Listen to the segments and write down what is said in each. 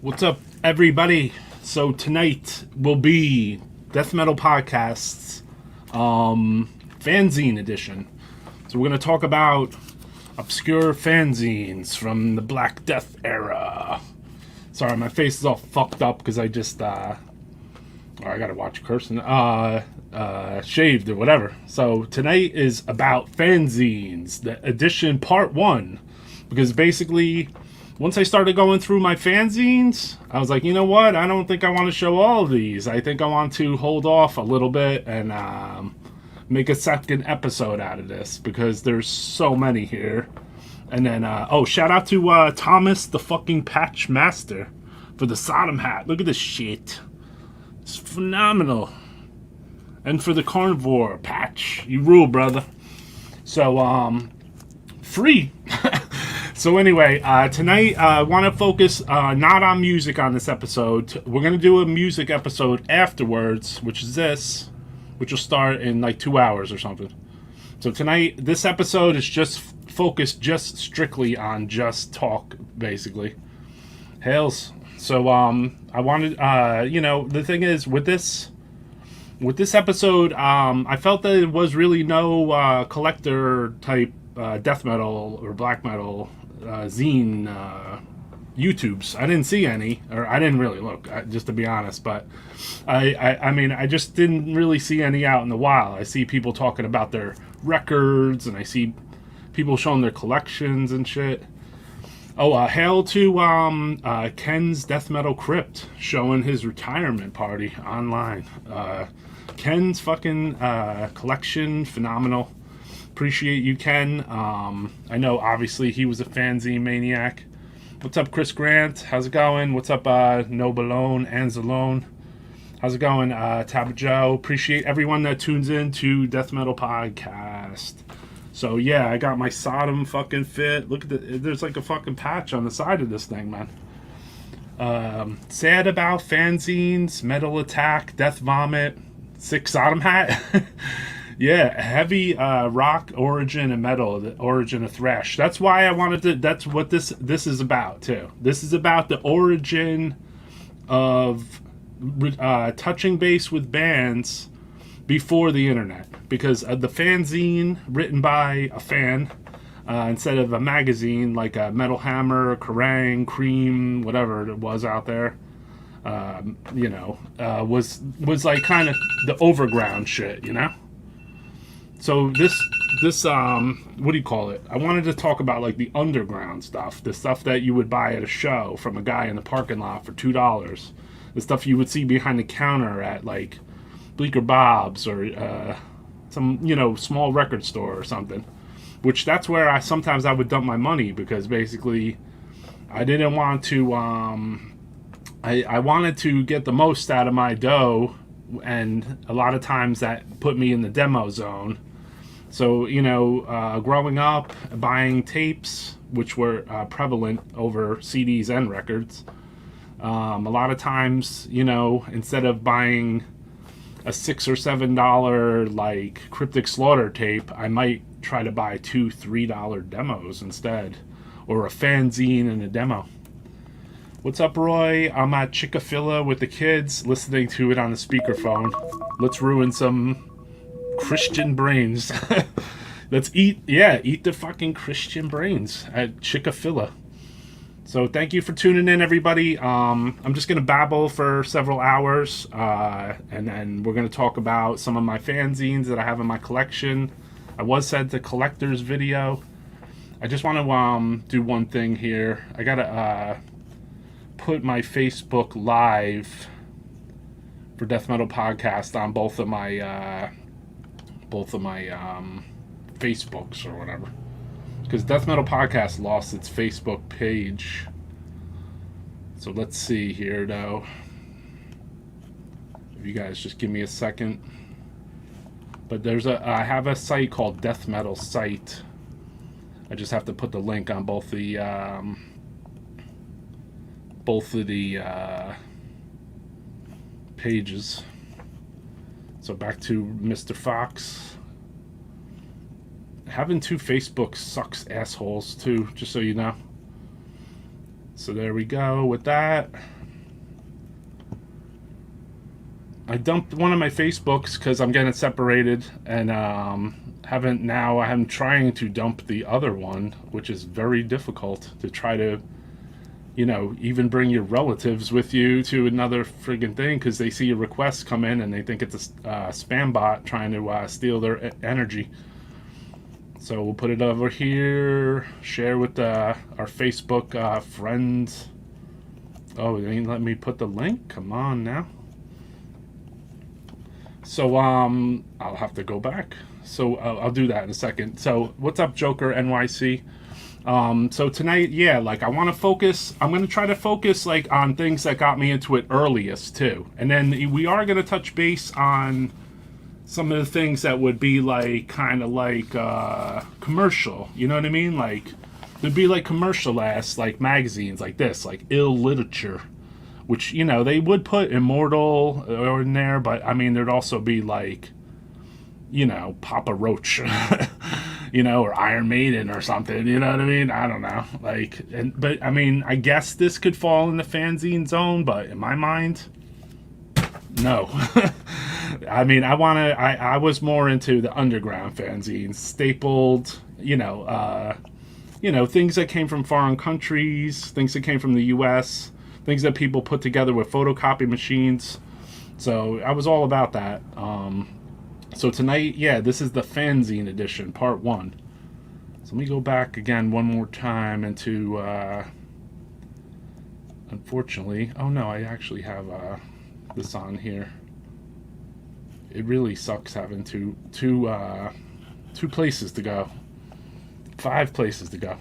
What's up, everybody? So tonight will be Death Metal Podcast's Fanzine edition. So we're going to talk about obscure fanzines from the Black Death era. Sorry, my face is all fucked up because I just, I gotta watch cursing, shaved or whatever. So tonight is about fanzines, the edition part 1. Because basically, once I started going through my fanzines, I was like, you know what? I don't think I want to show all of these. I think I want to hold off a little bit and make a second episode out of this because there's so many here. And then, shout out to Thomas the fucking Patch Master for the Sodom hat. Look at this shit. It's phenomenal. And for the Carnivore Patch. You rule, brother. So, free. So anyway, tonight I want to focus not on music on this episode. We're going to do a music episode afterwards, which is this, which will start in like 2 hours or something. So tonight, this episode is just focused just strictly on just talk, basically. Hails. So I wanted, the thing is with this episode, I felt that it was really no collector type death metal or black metal zine YouTubes. I didn't see any, or I didn't really look, just to be honest, but I just didn't really see any out in the wild. I see people talking about their records, and I see people showing their collections and shit. Hail to Ken's Death Metal Crypt showing his retirement party online. Ken's fucking collection, phenomenal. Appreciate you, Ken. I know, obviously, he was a fanzine maniac. What's up, Chris Grant? How's it going? What's up, Nobalone, Anzalone? How's it going, Tab Joe? Appreciate everyone that tunes in to Death Metal Podcast. So, yeah, I got my Sodom fucking fit. Look at there's like a fucking patch on the side of this thing, man. Sad about fanzines, Metal Attack, Death Vomit, sick Sodom hat. Yeah, heavy rock origin and metal, the origin of thrash. That's why I wanted to. That's what this is about too. This is about the origin of touching base with bands before the internet, because the fanzine written by a fan instead of a magazine like a Metal Hammer, Kerrang, Cream, whatever it was out there. Was like kind of the overground shit, you know. So this what do you call it? I wanted to talk about like the underground stuff, the stuff that you would buy at a show from a guy in the parking lot for $2, the stuff you would see behind the counter at like Bleecker Bob's or some small record store or something. Which that's where I would dump my money, because basically I didn't want to. I wanted to get the most out of my dough, and a lot of times that put me in the demo zone. So, growing up, buying tapes, which were prevalent over CDs and records, a lot of times, instead of buying a $6 or $7 like Cryptic Slaughter tape, I might try to buy $2-3 demos instead, or a fanzine and a demo. What's up, Roy? I'm at Chick-fil-A with the kids, listening to it on the speakerphone. Let's ruin some Christian brains. Let's eat the fucking Christian brains at Chick-fil-A. So thank you for tuning in, everybody. I'm just gonna babble for several hours, and then we're gonna talk about some of my fanzines that I have in my collection. I was sent a collector's video. I just want to do one thing here. I gotta put my Facebook Live for Death Metal Podcast on both of my Facebooks or whatever, because Death Metal Podcast lost its Facebook page. So let's see here, though. If you guys just give me a second. But I have a site called Death Metal Site. I just have to put the link on both of the pages. So back to Mr. Fox. Having two Facebooks sucks assholes too, just so you know. So there we go with that. I dumped one of my Facebooks because I'm getting separated, and I'm trying to dump the other one, which is very difficult to try to, even bring your relatives with you to another friggin' thing, because they see a request come in and they think it's a spam bot trying to steal their energy. So we'll put it over here, share with our Facebook friends. Oh, they ain't let me put the link? Come on now. So, I'll have to go back. So, I'll do that in a second. So, what's up, Joker NYC? So tonight, yeah, like, I'm going to try to focus, like, on things that got me into it earliest, too. And then we are going to touch base on some of the things that would be, like, kind of like, commercial. You know what I mean? Like, there'd be, like, commercial-ass, like, magazines like this, like, ill literature. Which, they would put Immortal in there, but, I mean, there'd also be, like, Papa Roach, or Iron Maiden or something, you know what I mean? I don't know. Like, but, I mean, I guess this could fall in the fanzine zone, but in my mind, no. I mean, I was more into the underground fanzines, stapled, things that came from foreign countries, things that came from the U.S., things that people put together with photocopy machines. So I was all about that. So tonight, yeah, this is the Fanzine edition, part 1. So let me go back again one more time into, unfortunately, oh no, I actually have this on here. It really sucks having two places to go. 5 places to go.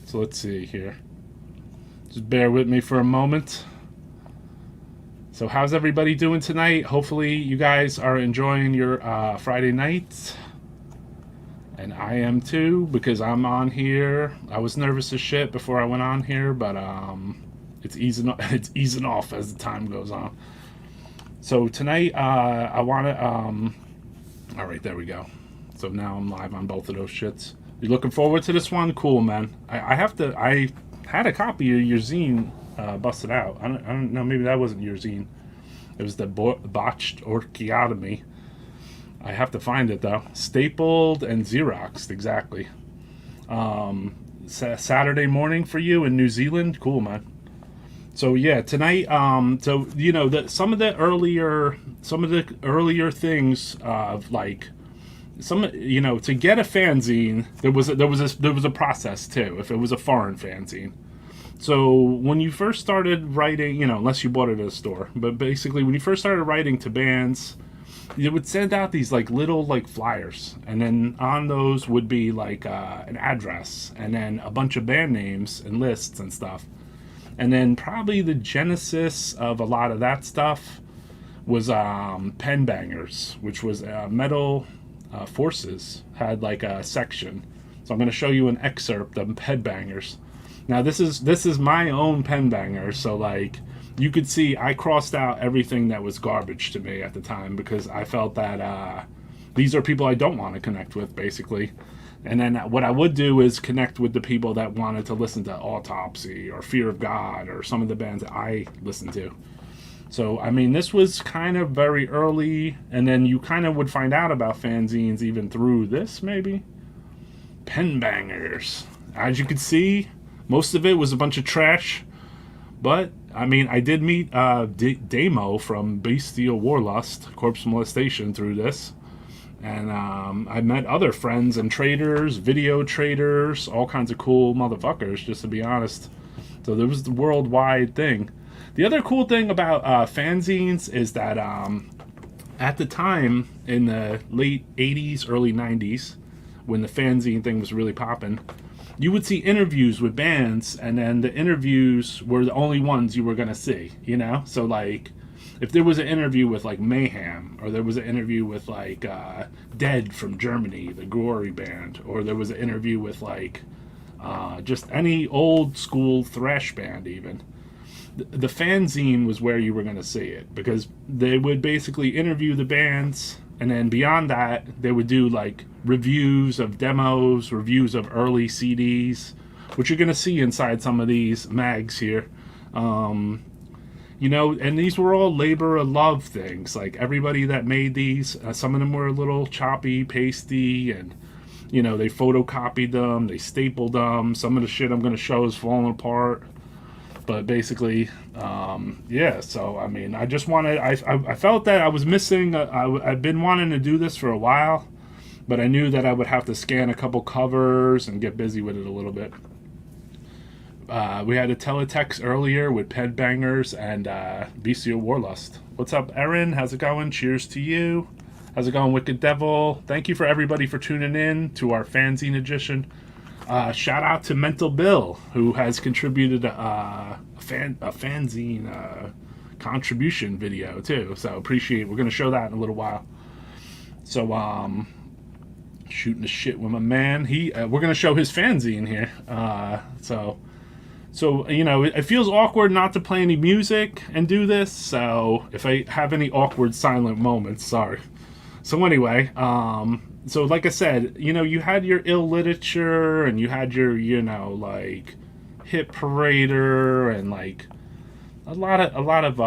So let's see here. Just bear with me for a moment. So how's everybody doing tonight? Hopefully you guys are enjoying your Friday night. And I am too, because I'm on here. I was nervous as shit before I went on here, but it's easing off as the time goes on. So tonight I want to all right, there we go. So now I'm live on both of those shits. You looking forward to this one? Cool, man. I had a copy of your zine busted out. I don't know, maybe that wasn't your zine. It was the botched orchiotomy. I have to find it, though. Stapled and Xeroxed, exactly. Saturday morning for you in New Zealand? Cool, man. So, yeah, tonight, some of the earlier things of, like, to get a fanzine, there was a process too. If it was a foreign fanzine, so when you first started writing, unless you bought it at a store, but basically when you first started writing to bands, they would send out these like little like flyers, and then on those would be like an address, and then a bunch of band names and lists and stuff, and then probably the genesis of a lot of that stuff was Penbangers, which was metal. Forces had like a section, so I'm going to show you an excerpt of Penbangers. Now this is my own Penbanger, so like you could see I crossed out everything that was garbage to me at the time, because I felt that these are people I don't want to connect with, basically. And then what I would do is connect with the people that wanted to listen to Autopsy or Fear of God or some of the bands that I listened to. So, I mean, this was kind of very early, and then you kind of would find out about fanzines even through this, maybe. Penbangers. As you can see, most of it was a bunch of trash, but, I mean, I did meet Damo from Bestial Warlust, Corpse Molestation, through this, and I met other friends and traders, video traders, all kinds of cool motherfuckers, just to be honest. So there was the worldwide thing. The other cool thing about fanzines is that at the time, in the late 80s, early 90s, when the fanzine thing was really popping, you would see interviews with bands, and then the interviews were the only ones you were going to see, So, like, if there was an interview with, like, Mayhem, or there was an interview with, like, Dead from Germany, the gory band, or there was an interview with, like, just any old school thrash band, even. The fanzine was where you were going to see it, because they would basically interview the bands, and then beyond that, they would do like reviews of demos, reviews of early CDs, which you're going to see inside some of these mags here. You know, and these were all labor of love things. Like, everybody that made these, some of them were a little choppy, pasty, and, you know, they photocopied them, they stapled them. Some of the shit I'm going to show is falling apart. But basically, yeah, so, I mean, I just wanted, I felt that I was missing, I've been wanting to do this for a while, but I knew that I would have to scan a couple covers and get busy with it a little bit. We had a teletext earlier with Penbangers and Bestial Warlust. What's up, Erin? How's it going? Cheers to you. How's it going, Wicked Devil? Thank you for everybody for tuning in to our fanzine edition. Shout out to Mental Bill, who has contributed a fanzine contribution video too. So appreciate it. We're gonna show that in a little while. So shooting the shit with my man. We're gonna show his fanzine here. So, you know, it feels awkward not to play any music and do this, so if I have any awkward silent moments, sorry. So anyway, so like I said, you know, you had your ill literature, and you had your, you know, like, hit parader, and like, a lot of,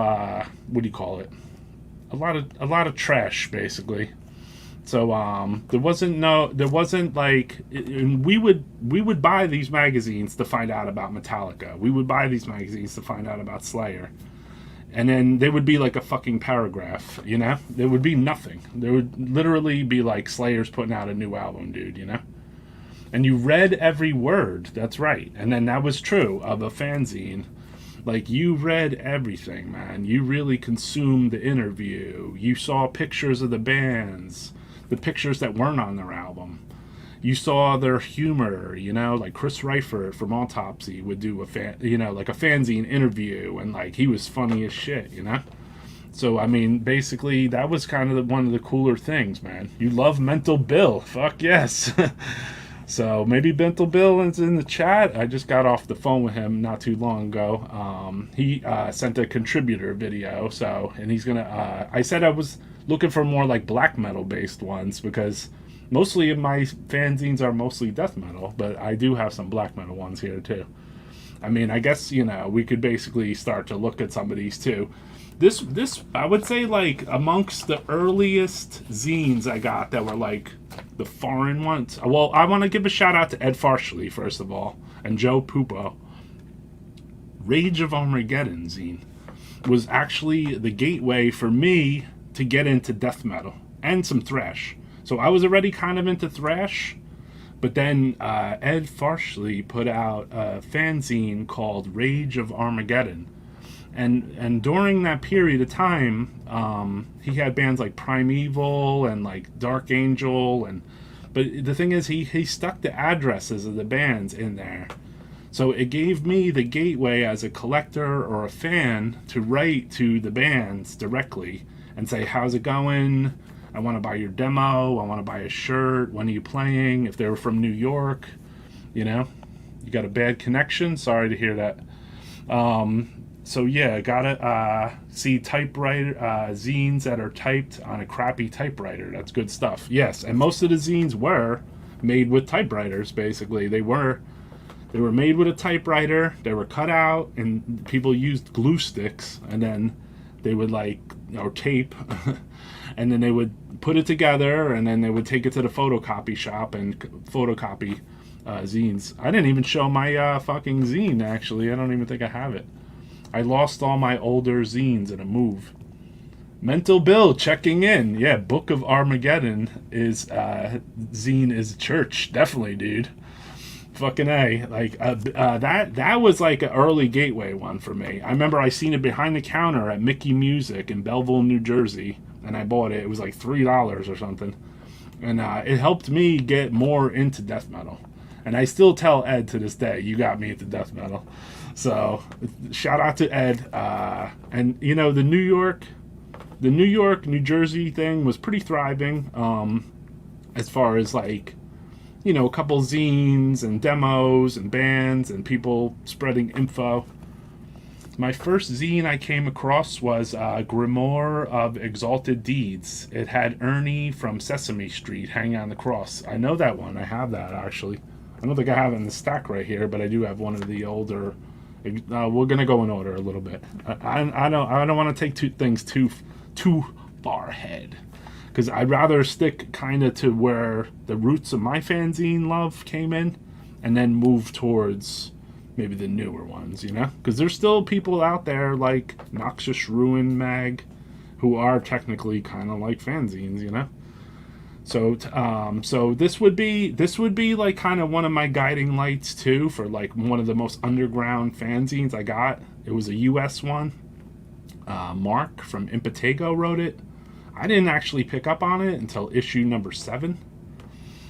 what do you call it? A lot of trash, basically. So there wasn't like, and we would buy these magazines to find out about Metallica. We would buy these magazines to find out about Slayer. And then there would be like a fucking paragraph, you know? There would be nothing. There would literally be like, Slayer's putting out a new album, dude, you know? And you read every word, that's right. And then that was true of a fanzine. Like, you read everything, man. You really consumed the interview. You saw pictures of the bands, the pictures that weren't on their album. You saw their humor, you know, like Chris Reifert from Autopsy would do like a fanzine interview, and like, he was funny as shit, you know? So, I mean, basically, that was kind of one of the cooler things, man. You love Mental Bill. Fuck yes. So, maybe Mental Bill is in the chat. I just got off the phone with him not too long ago. He sent a contributor video, so, and he's gonna, I said I was looking for more like black metal based ones, because mostly of my fanzines are mostly death metal, but I do have some black metal ones here too. I mean, I guess, you know, we could basically start to look at some of these too. This I would say, like, amongst the earliest zines I got that were like the foreign ones. Well, I want to give a shout out to Ed Farsley first of all, and Joe Pupo. Rage of Armeggeddon zine was actually the gateway for me to get into death metal and some thrash. So I was already kind of into thrash, but then Ed Farsley put out a fanzine called Rage of Armeggeddon. And during that period of time, he had bands like Primeval and like Dark Angel, but the thing is, he stuck the addresses of the bands in there. So it gave me the gateway as a collector or a fan to write to the bands directly and say, how's it going? I want to buy your demo. I want to buy a shirt. When are you playing? If they were from New York, you know, you got a bad connection. Sorry to hear that. So yeah, gotta see typewriter zines that are typed on a crappy typewriter. That's good stuff. Yes, and most of the zines were made with typewriters. Basically, they were made with a typewriter. They were cut out, and people used glue sticks, and then they would or tape, and then they would put it together, and then they would take it to the photocopy shop and photocopy zines. I didn't even show my fucking zine, actually. I don't even think I have it. I lost all my older zines in a move. Mental Bill checking in. Yeah, Book of Armeggeddon is zine is church. Definitely, dude. Fucking A. Like, that was like an early gateway one for me. I remember I seen it behind the counter at Mickey Music in Belleville, New Jersey, and I bought it. It was like $3 or something. And it helped me get more into death metal. And I still tell Ed to this day, you got me into death metal. So, shout out to Ed. And, you know, the New York, New Jersey thing was pretty thriving, as far as, like, you know, a couple zines and demos and bands and people spreading info. My first zine I came across was Grimoire of Exalted Deeds. It had Ernie from Sesame Street hanging on the cross. I know that one. I have that, actually. I don't think I have it in the stack right here, but I do have one of the older. We're gonna go in order a little bit. I don't want to take things too far ahead, because I'd rather stick kind of to where the roots of my fanzine love came in, and then move towards maybe the newer ones, you know? Because there's still people out there like Noxious Ruin Mag who are technically kind of like fanzines, you know? So so this would be like kind of one of my guiding lights too, for like one of the most underground fanzines I got. It was a US one. Mark from Impetigo wrote it. I didn't actually pick up on it until issue number 7.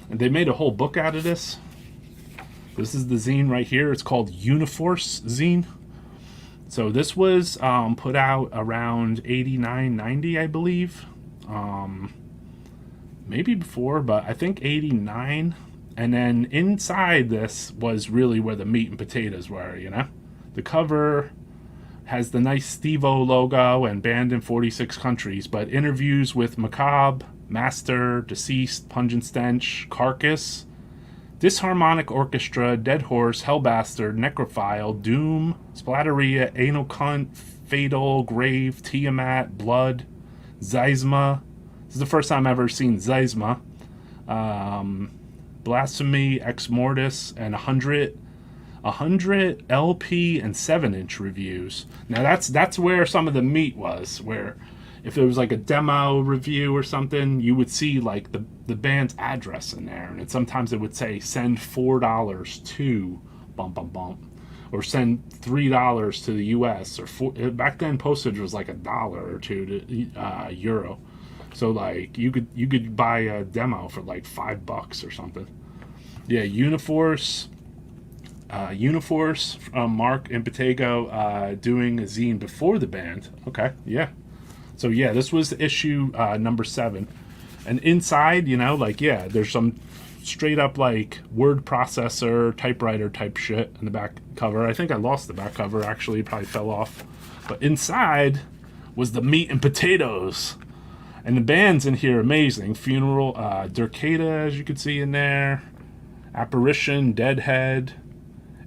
And they made a whole book out of this. This is the zine right here. It's called Uniforce Zine. So this was put out around 89, 90, I believe. Maybe before, but I think 89. And then inside this was really where the meat and potatoes were, you know? The cover has the nice Steve-O logo and banned in 46 countries, but interviews with Macabre, Master, Deceased, Pungent Stench, Carcass, Disharmonic Orchestra, Dead Horse, Hellbastard, Necrophile, Doom, Splatteria, Anal Cunt, Fatal, Grave, Tiamat, Blood, Xysma. This is the first time I've ever seen Xysma. Blasphemy, Ex Mortis, and 100 LP and 7-inch reviews. Now that's where some of the meat was, where if it was like a demo review or something, you would see like the band's address in there, and sometimes it would say send $4 to bump bump bump, or send $3 to the US, or back then postage was like $1 or $2 to euro. So like you could buy a demo for like $5 or something. Yeah, Uniforce from Mark Impetigo doing a zine before the band. Okay, yeah. So yeah, this was issue number 7. And inside, you know, like, yeah, there's some straight up like word processor, typewriter type shit in the back cover. I think I lost the back cover, actually. It probably fell off. But inside was the meat and potatoes. And the band's in here amazing. Funeral, Durcata, as you can see in there. Apparition, Deadhead.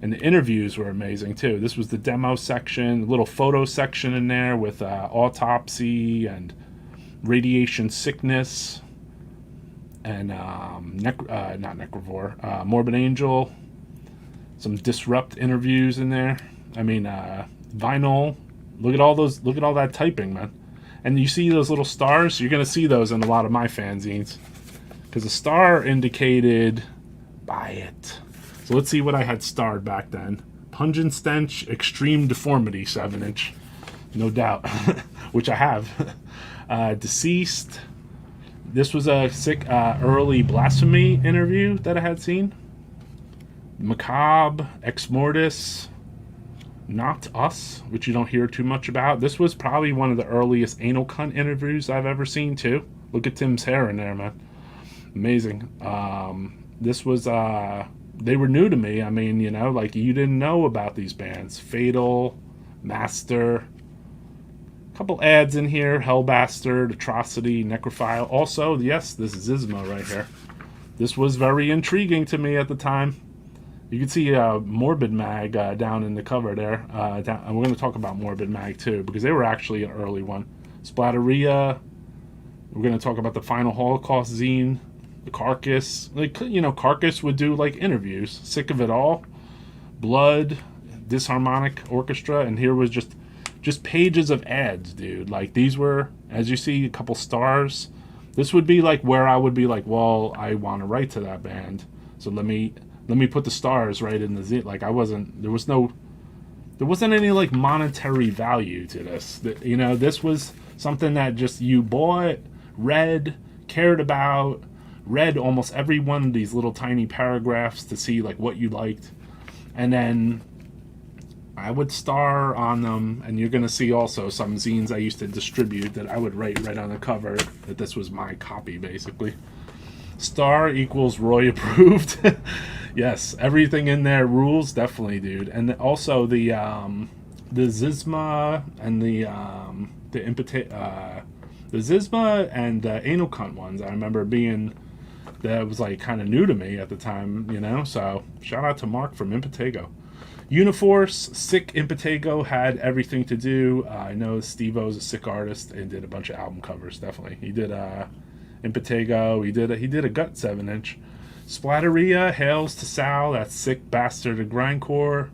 And the interviews were amazing too. This was the demo section, a little photo section in there with Autopsy and Radiation Sickness and not Necrovore, Morbid Angel. Some Disrupt interviews in there. I mean, vinyl. Look at all that typing, man. And you see those little stars? You're gonna see those in a lot of my fanzines, because a star indicated buy it. So let's see what I had starred back then. Pungent Stench, Extreme Deformity, 7-inch. No doubt. Which I have. Deceased. This was a sick early Blasphemy interview that I had seen. Macabre, Ex Mortis, Not Us, which you don't hear too much about. This was probably one of the earliest Anal Cunt interviews I've ever seen, too. Look at Tim's hair in there, man. Amazing. This was... they were new to me. I mean, you know, like, you didn't know about these bands. Fatal, Master, a couple ads in here. Hellbastard, Atrocity, Necrophile. Also, yes, this is Xysma right here. This was very intriguing to me at the time. You can see Morbid Mag down in the cover there. And we're going to talk about Morbid Mag too, because they were actually an early one. Splatteria. We're going to talk about the Final Holocaust zine. The Carcass, like, you know, Carcass would do like interviews. Sick of It All, Blood, Disharmonic Orchestra, and here was just pages of ads, dude. Like, these were, as you see, a couple stars. This would be like where I would be like, well, I want to write to that band, so let me put the stars right in the zine. Like, there wasn't any like monetary value to this. You know, this was something that just you bought, read, cared about. Read almost every one of these little tiny paragraphs to see like what you liked, and then I would star on them. And you're gonna see also some zines I used to distribute that I would write right on the cover that this was my copy, basically. Star equals Roy approved. Yes, everything in there rules, definitely, dude. And also the Xysma and the Xysma and the Anal Cunt ones, I remember being that was like kind of new to me at the time, you know. So shout out to Mark from Impetigo. Uniforce, sick. Impetigo had everything to do. I know Steve-O's a sick artist and did a bunch of album covers. Definitely, he did Impetigo. He did a Gut 7-inch. Splatteria, hails to Sal. That's sick bastard of grindcore.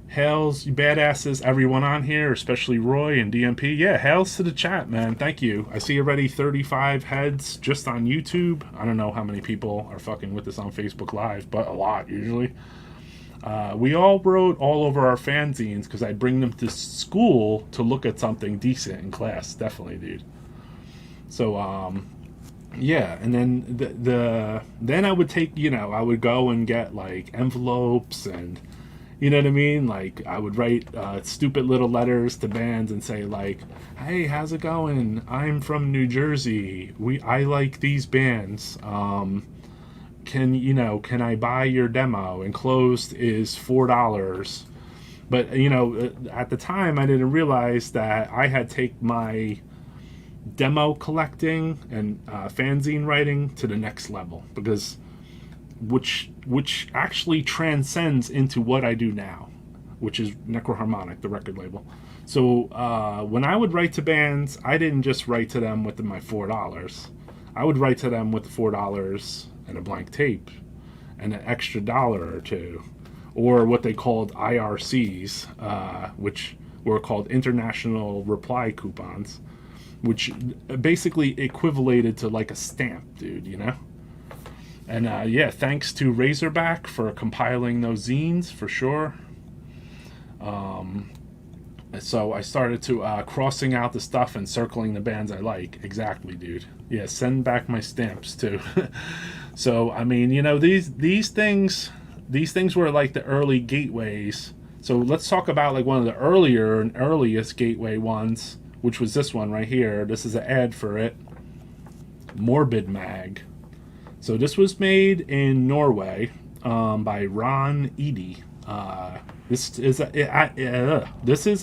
Hails, you badasses, everyone on here, especially Roy and DMP. Yeah, hails to the chat, man. Thank you. I see already 35 heads just on YouTube. I don't know how many people are fucking with this on Facebook Live, but a lot usually. We all wrote all over our fanzines because I bring them to school to look at something decent in class. Definitely, dude. So, yeah, and then then I would take, I would go and get like envelopes and, you know what I mean? Like, I would write stupid little letters to bands and say, like, hey, how's it going? I'm from New Jersey. I like these bands. Can I buy your demo? Enclosed is $4. But, at the time, I didn't realize that I had taken my demo collecting and fanzine writing to the next level, because which actually transcends into what I do now, which is Necroharmonic, the record label. So when I would write to bands, I didn't just write to them with my $4. I would write to them with $4 and a blank tape and an extra $1 or $2, or what they called IRCs, which were called International Reply Coupons, which basically equivalated to like a stamp, dude, And yeah, thanks to Razorback for compiling those zines, for sure. So I started to crossing out the stuff and circling the bands I like. Exactly, dude. Yeah, send back my stamps too. So I mean, these things were like the early gateways. So let's talk about like one of the earliest gateway ones, which was this one right here. This is an ad for it. Morbid Mag. So this was made in Norway by Ron Edie. This is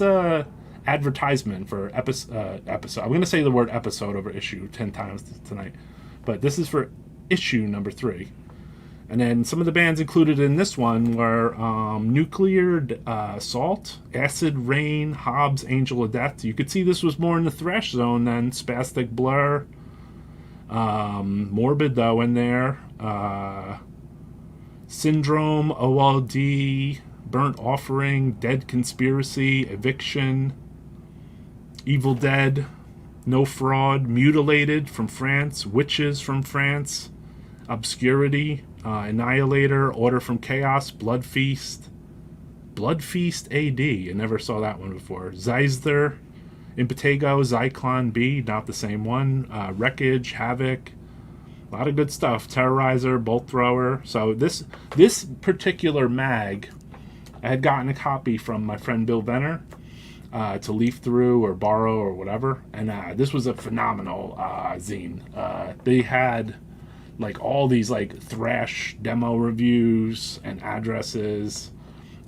a advertisement for episode. I'm going to say the word episode over issue 10 times tonight, but this is for issue number 3. And then some of the bands included in this one were Nuclear Assault, Acid Rain, Hobbs, Angel of Death. You could see this was more in the thrash zone than Spastic Blur. Morbid though in there. Syndrome, OLD, Burnt Offering, Dead Conspiracy, Eviction, Evil Dead, No Fraud, Mutilated from France, Witches from France, Obscurity, Annihilator, Order from Chaos, Blood Feast AD. I never saw that one before. Xysma, Impetigo, Zyklon B, not the same one. Wreckage, Havoc, a lot of good stuff. Terrorizer, Bolt Thrower. So this particular mag, I had gotten a copy from my friend Bill Venner to leaf through or borrow or whatever. And this was a phenomenal zine. They had like all these like thrash demo reviews and addresses.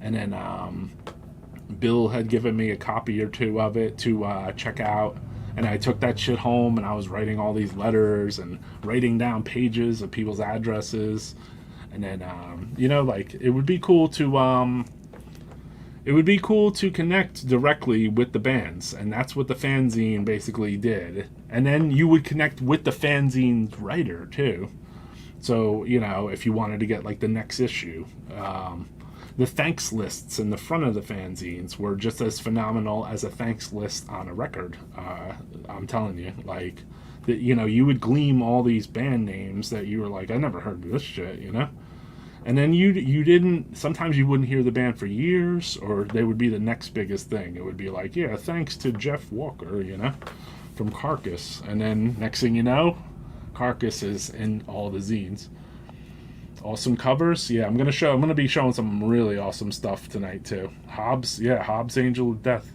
And then Bill had given me a copy or two of it to check out. And I took that shit home and I was writing all these letters and writing down pages of people's addresses. And then, like it would be cool to connect directly with the bands. And that's what the fanzine basically did. And then you would connect with the fanzine's writer too. So, if you wanted to get like the next issue, the thanks lists in the front of the fanzines were just as phenomenal as a thanks list on a record. I'm telling you, like, that, you would gleam all these band names that you were like, I never heard of this shit, And then you didn't, sometimes you wouldn't hear the band for years, or they would be the next biggest thing. It would be like, yeah, thanks to Jeff Walker, from Carcass. And then next thing you know, Carcass is in all the zines. Awesome covers. Yeah, I'm gonna be showing some really awesome stuff tonight too. Hobbs, Angel of Death.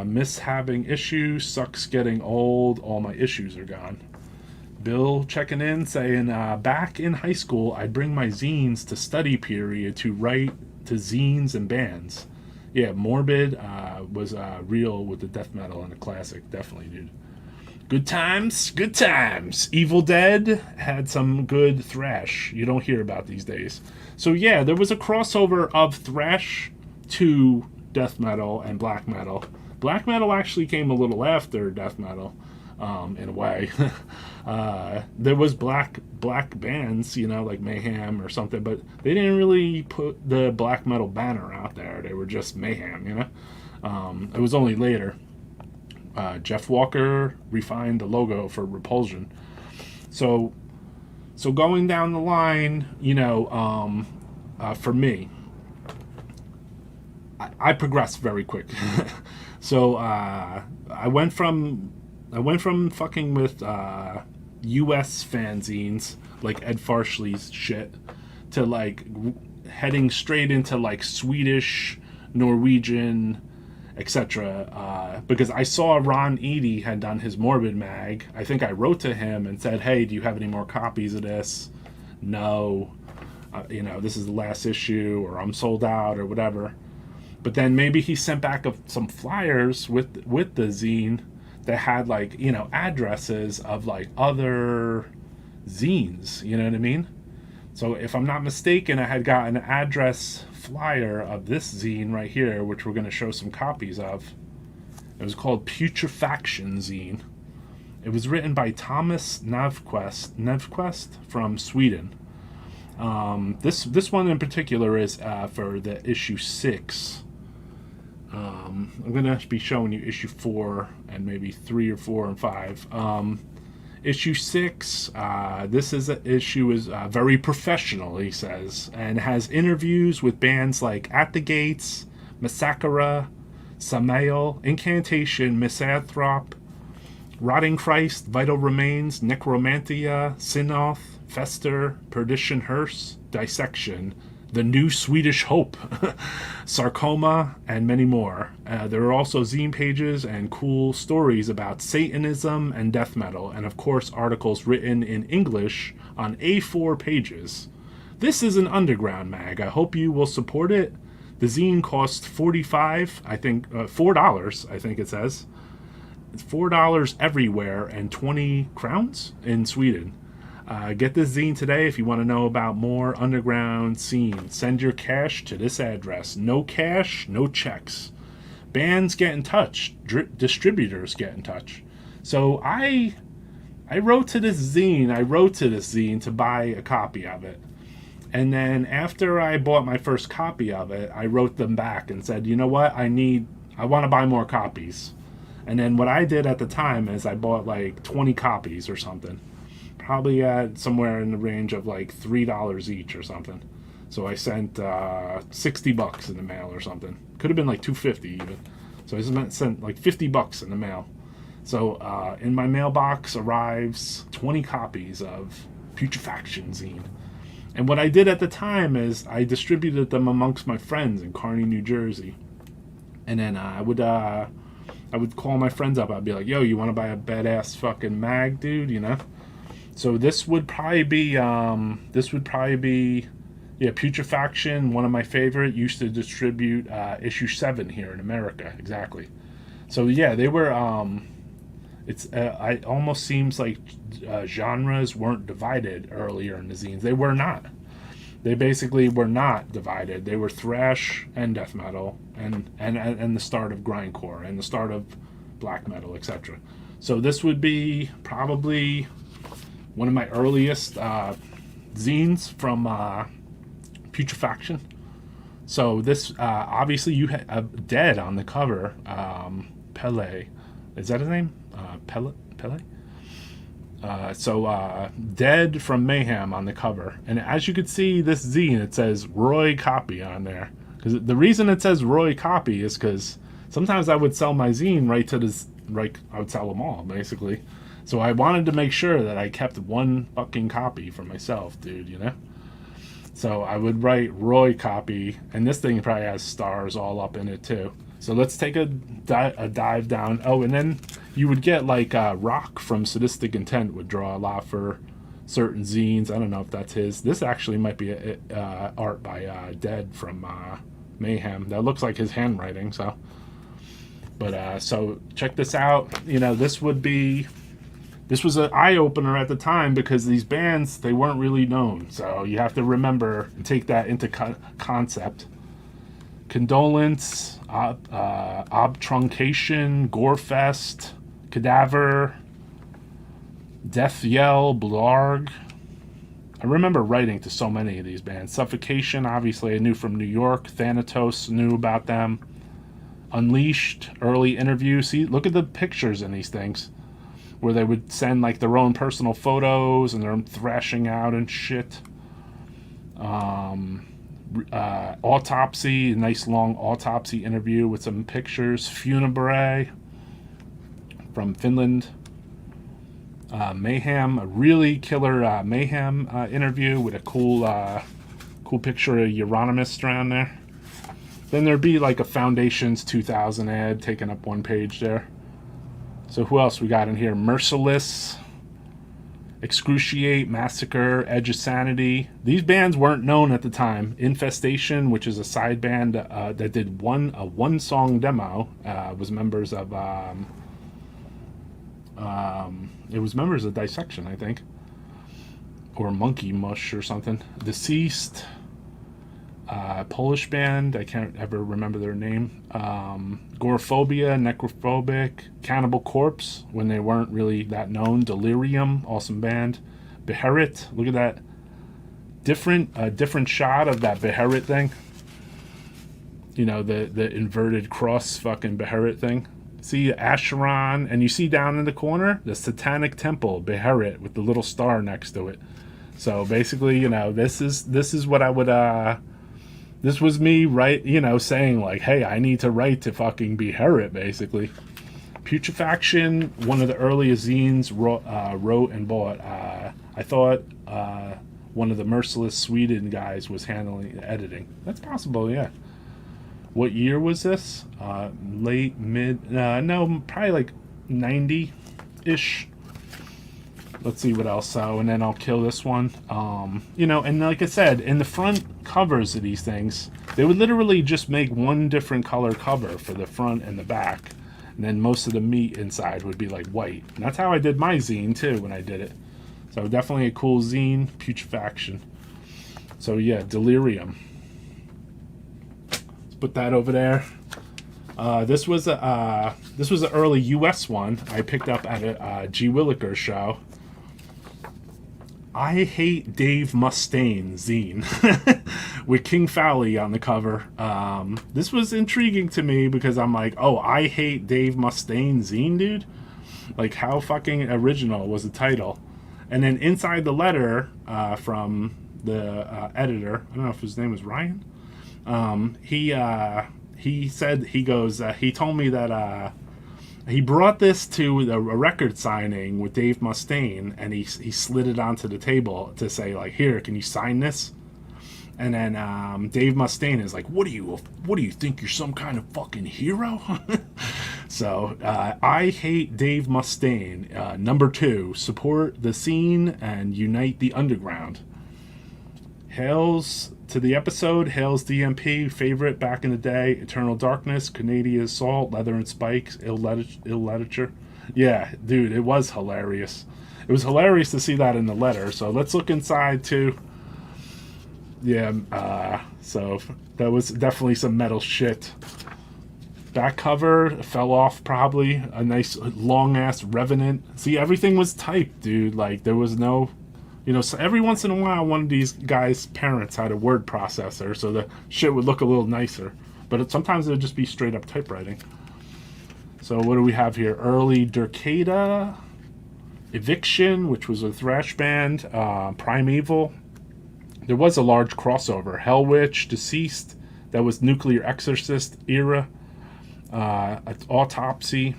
Miss having issues, sucks getting old, all my issues are gone. Bill checking in, saying, back in high school, I'd bring my zines to study period to write to zines and bands. Yeah, Morbid was real with the death metal and the classic, definitely, dude. Good times, good times. Evil Dead had some good thrash you don't hear about these days. So yeah, there was a crossover of thrash to death metal and black metal. Black metal actually came a little after death metal, in a way. There was black bands, like Mayhem or something, but they didn't really put the black metal banner out there. They were just Mayhem, It was only later. Jeff Walker refined the logo for Repulsion. So going down the line, for me, I progressed very quick. So I went from fucking with U.S. fanzines like Ed Farsley's shit to like heading straight into like Swedish, Norwegian, etc. Because I saw Ron Eady had done his Morbid mag. I think I wrote to him and said, "Hey, do you have any more copies of this?" No. This is the last issue, or I'm sold out, or whatever. But then maybe he sent back some flyers with the zine that had like addresses of like other zines. You know what I mean? So if I'm not mistaken, I had got an address flyer of this zine right here, which we're going to show some copies of. It was called Putrefaction Zine. It was written by Thomas Nevquest from Sweden. This one in particular is for the issue 6. I'm going to be showing you issue 4 and maybe 3 or 4 and 5. Issue 6, this issue is very professional, he says, and has interviews with bands like At the Gates, Massacra, Samael, Incantation, Misanthrope, Rotting Christ, Vital Remains, Necromantia, Sinoth, Fester, Perdition Hearse, Dissection, The New Swedish Hope, Sarcoma, and many more. There are also zine pages and cool stories about Satanism and death metal, and of course articles written in English on A4 pages. This is an underground mag. I hope you will support it. The zine costs $4, I think it says. It's $4 everywhere and 20 crowns in Sweden. Get this zine today if you want to know about more underground scenes. Send your cash to this address. No cash, no checks. Bands get in touch. Distributors get in touch. So I wrote to this zine to buy a copy of it. And then after I bought my first copy of it, I wrote them back and said, you know what, I want to buy more copies. And then what I did at the time is I bought like 20 copies or something. Probably at somewhere in the range of like $3 each or something. So I sent $60 in the mail or something. Could have been like $2.50 even. So I sent like $50 in the mail. So in my mailbox arrives 20 copies of Putrefaction Zine. And what I did at the time is I distributed them amongst my friends in Kearney, New Jersey. And then I would call my friends up. I'd be like, yo, you want to buy a badass fucking mag, dude? So this would probably be Putrefaction, one of my favorite, used to distribute issue 7 here in America, exactly. So yeah, they were it almost seems like genres weren't divided earlier in the zines. They were not. They basically were not divided. They were thrash and death metal and the start of grindcore and the start of black metal, etc. So this would be probably one of my earliest zines from Putrefaction. So this, obviously you have Dead on the cover. Pele. Is that his name? Pele? Dead from Mayhem on the cover. And as you can see, this zine, it says Roy Copy on there. Because the reason it says Roy Copy is because sometimes I would sell my zine right to this, right, I would sell them all, basically. So I wanted to make sure that I kept one fucking copy for myself, dude, So I would write Roy Copy, and this thing probably has stars all up in it too. So let's take a dive down. Oh, and then you would get like Rock from Sadistic Intent would draw a lot for certain zines. I don't know if that's his. This actually might be art by Dead from Mayhem. That looks like his handwriting. So check this out. This would be this was an eye-opener at the time because these bands, they weren't really known. So you have to remember and take that into concept. Condolence, Obtruncation, Gorefest, Cadaver, Death Yell, Blarg. I remember writing to so many of these bands. Suffocation, obviously I knew from New York. Thanatos, knew about them. Unleashed, early interview. See, look at the pictures in these things, where they would send like their own personal photos and they're thrashing out and shit. Autopsy, a nice long autopsy interview with some pictures. Funebre from Finland. Mayhem, a really killer Mayhem interview with a cool picture of Euronymous around there. Then there'd be like a Foundations 2000 ad taking up one page there. So who else we got in here? Merciless, Excruciate, Massacre, Edge of Sanity. These bands weren't known at the time. Infestation, which is a side band that did a one-song demo, was members of it was members of Dissection, I think, or Monkey Mush or something. Deceased, Polish band, I can't ever remember their name. Gorephobia, Necrophobic, Cannibal Corpse, when they weren't really that known. Delirium, awesome band. Beherit, look at that different shot of that Beherit thing. You know, the inverted cross fucking Beherit thing. See Acheron, and you see down in the corner the Satanic Temple, Beherit, with the little star next to it. So basically, you know, this is what I would this was me, right, you know, saying like, hey, I need to write to fucking Beherit, basically. Putrefaction, one of the earliest zines wrote and bought. I thought one of the Merciless Sweden guys was handling the editing. That's possible, yeah. What year was this? Late, mid, no, probably like 90-ish. Let's see what else. So, and then I'll kill this one. You know, and like I said, in the front covers of these things, they would literally just make one different color cover for the front and the back. And then most of the meat inside would be like white. And that's how I did my zine too when I did it. So definitely a cool zine, Putrefaction. So yeah, Delirium. Put that over there. This was an early U.S. one I picked up at a G. Willikers show. I Hate Dave Mustaine zine with King Fowley on the cover. This was intriguing to me because I'm like, oh, I Hate Dave Mustaine zine, dude. Like, how fucking original was the title? And then inside the letter from the editor, I don't know if his name was Ryan. He said, he goes, he told me that he brought this to a record signing with Dave Mustaine, and he slid it onto the table to say, like, here, can you sign this? And then Dave Mustaine is like, what do you think, you're some kind of fucking hero? So I Hate Dave Mustaine, number 2, support the scene and unite the underground. Hails to the episode, hails DMP, favorite back in the day, Eternal Darkness, Canadian Assault, Leather and Spikes, ill literature. Yeah, dude, it was hilarious. It was hilarious to see that in the letter. So let's look inside too. Yeah, so that was definitely some metal shit. Back cover fell off probably. A nice long ass Revenant. See, everything was typed, dude. Like there was no, you know, so every once in a while one of these guys' parents had a word processor, so the shit would look a little nicer. But sometimes it would just be straight up typewriting. So what do we have here? Early Durcada, Eviction, which was a thrash band, Primeval. There was a large crossover. Hellwitch, Deceased, that was Nuclear Exorcist era. Autopsy.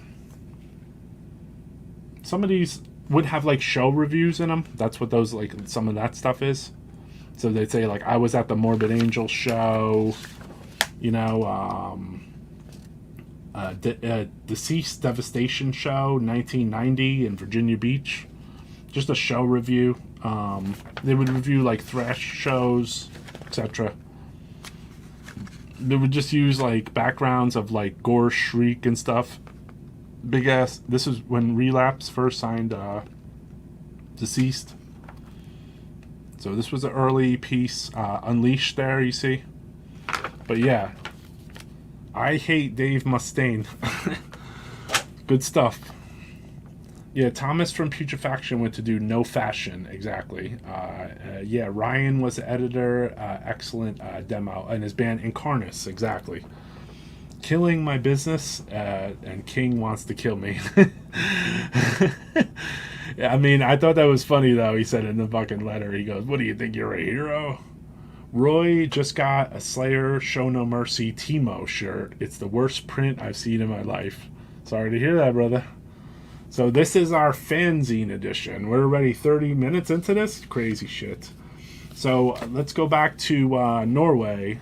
Some of these would have like show reviews in them. That's what those, like, some of that stuff is. So they'd say like, I was at the Morbid Angel show, you know, Deceased Devastation show 1990 in Virginia Beach. Just a show review. They would review like thrash shows, etc. They would just use like backgrounds of like Gore Shriek and stuff. Big ass. This is when Relapse first signed deceased. So this was an early piece, Unleashed there, you see. But yeah, I Hate Dave Mustaine. Good stuff. Yeah, Thomas from Putrefaction went to do No Fashion, exactly. Yeah, Ryan was the editor, excellent demo. And his band Incarnus, exactly. Killing my business, and King wants to kill me. I mean, I thought that was funny, though. He said in the fucking letter, he goes, what do you think, you're a hero? Roy just got a Slayer Show No Mercy Timo shirt. It's the worst print I've seen in my life. Sorry to hear that, brother. So this is our fanzine edition. We're already 30 minutes into this. Crazy shit. So let's go back to Norway.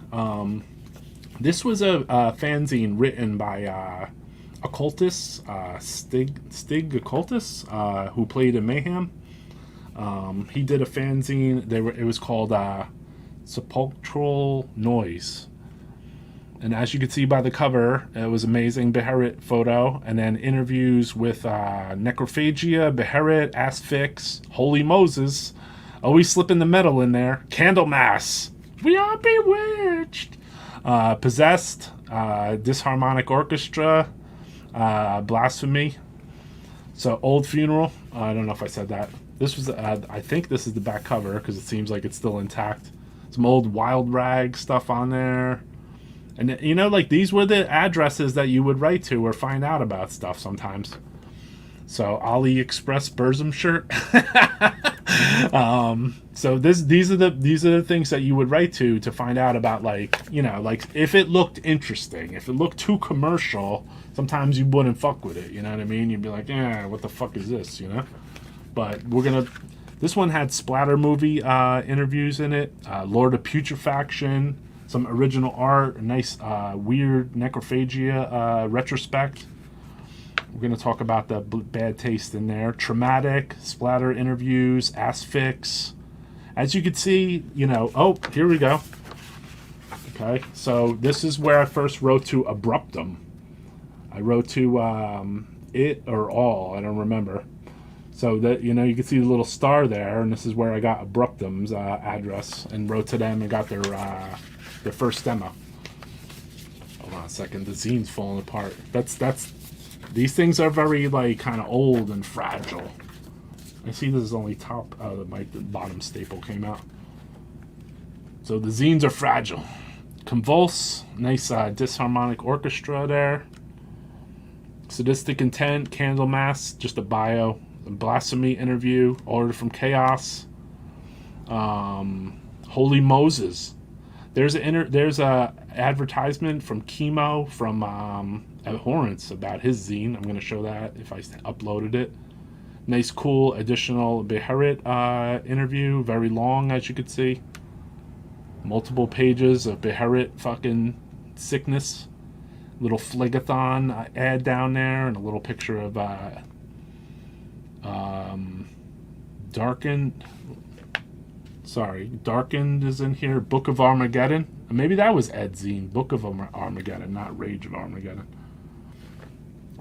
This was a fanzine written by occultist, Stig Occultist, who played in Mayhem. He did a fanzine. It was called Sepulchral Noise. And as you can see by the cover, it was amazing Beherit photo, and then interviews with Necrophagia, Beherit, Asphyx, Holy Moses, always slipping the metal in there, Candlemass, we are bewitched, Possessed, Disharmonic Orchestra, Blasphemy. So Old Funeral, I don't know if I said that. This was, I think this is the back cover because it seems like it's still intact. Some old Wild Rag stuff on there. And, you know, like, these were the addresses that you would write to or find out about stuff sometimes. So, AliExpress Burzum shirt. So these are the things that you would write to find out about, like, you know, like, if it looked interesting. If it looked too commercial, sometimes you wouldn't fuck with it, you know what I mean? You'd be like, yeah, what the fuck is this, you know? But this one had splatter movie interviews in it. Lord of Putrefaction. Some original art, a nice weird Necrophagia retrospect. We're going to talk about the bad taste in there. Traumatic, splatter interviews, Asphyx. As you can see, you know, oh, here we go. Okay, so this is where I first wrote to Abruptum. I wrote to it or all, I don't remember. So that, you know, you can see the little star there, and this is where I got Abruptum's address and wrote to them and got their first demo. Hold on a second, the zine's falling apart. These things are very, like, kind of old and fragile. I see this is only top, the bottom staple came out. So the zines are fragile. Convulse, nice disharmonic orchestra there. Sadistic Intent, Candlemass, just a bio. A Blasphemy interview, Order from Chaos. Holy Moses. There's a advertisement from Chemo from Abhorrent about his zine. I'm going to show that if I uploaded it. Nice, cool, additional Beherit interview. Very long, as you could see. Multiple pages of Beherit fucking sickness. Little Phlegathon ad down there, and a little picture of Darkened is in here. Book of Armeggeddon. Maybe that was Ed's zine. Book of Armageddon, not Rage of Armageddon.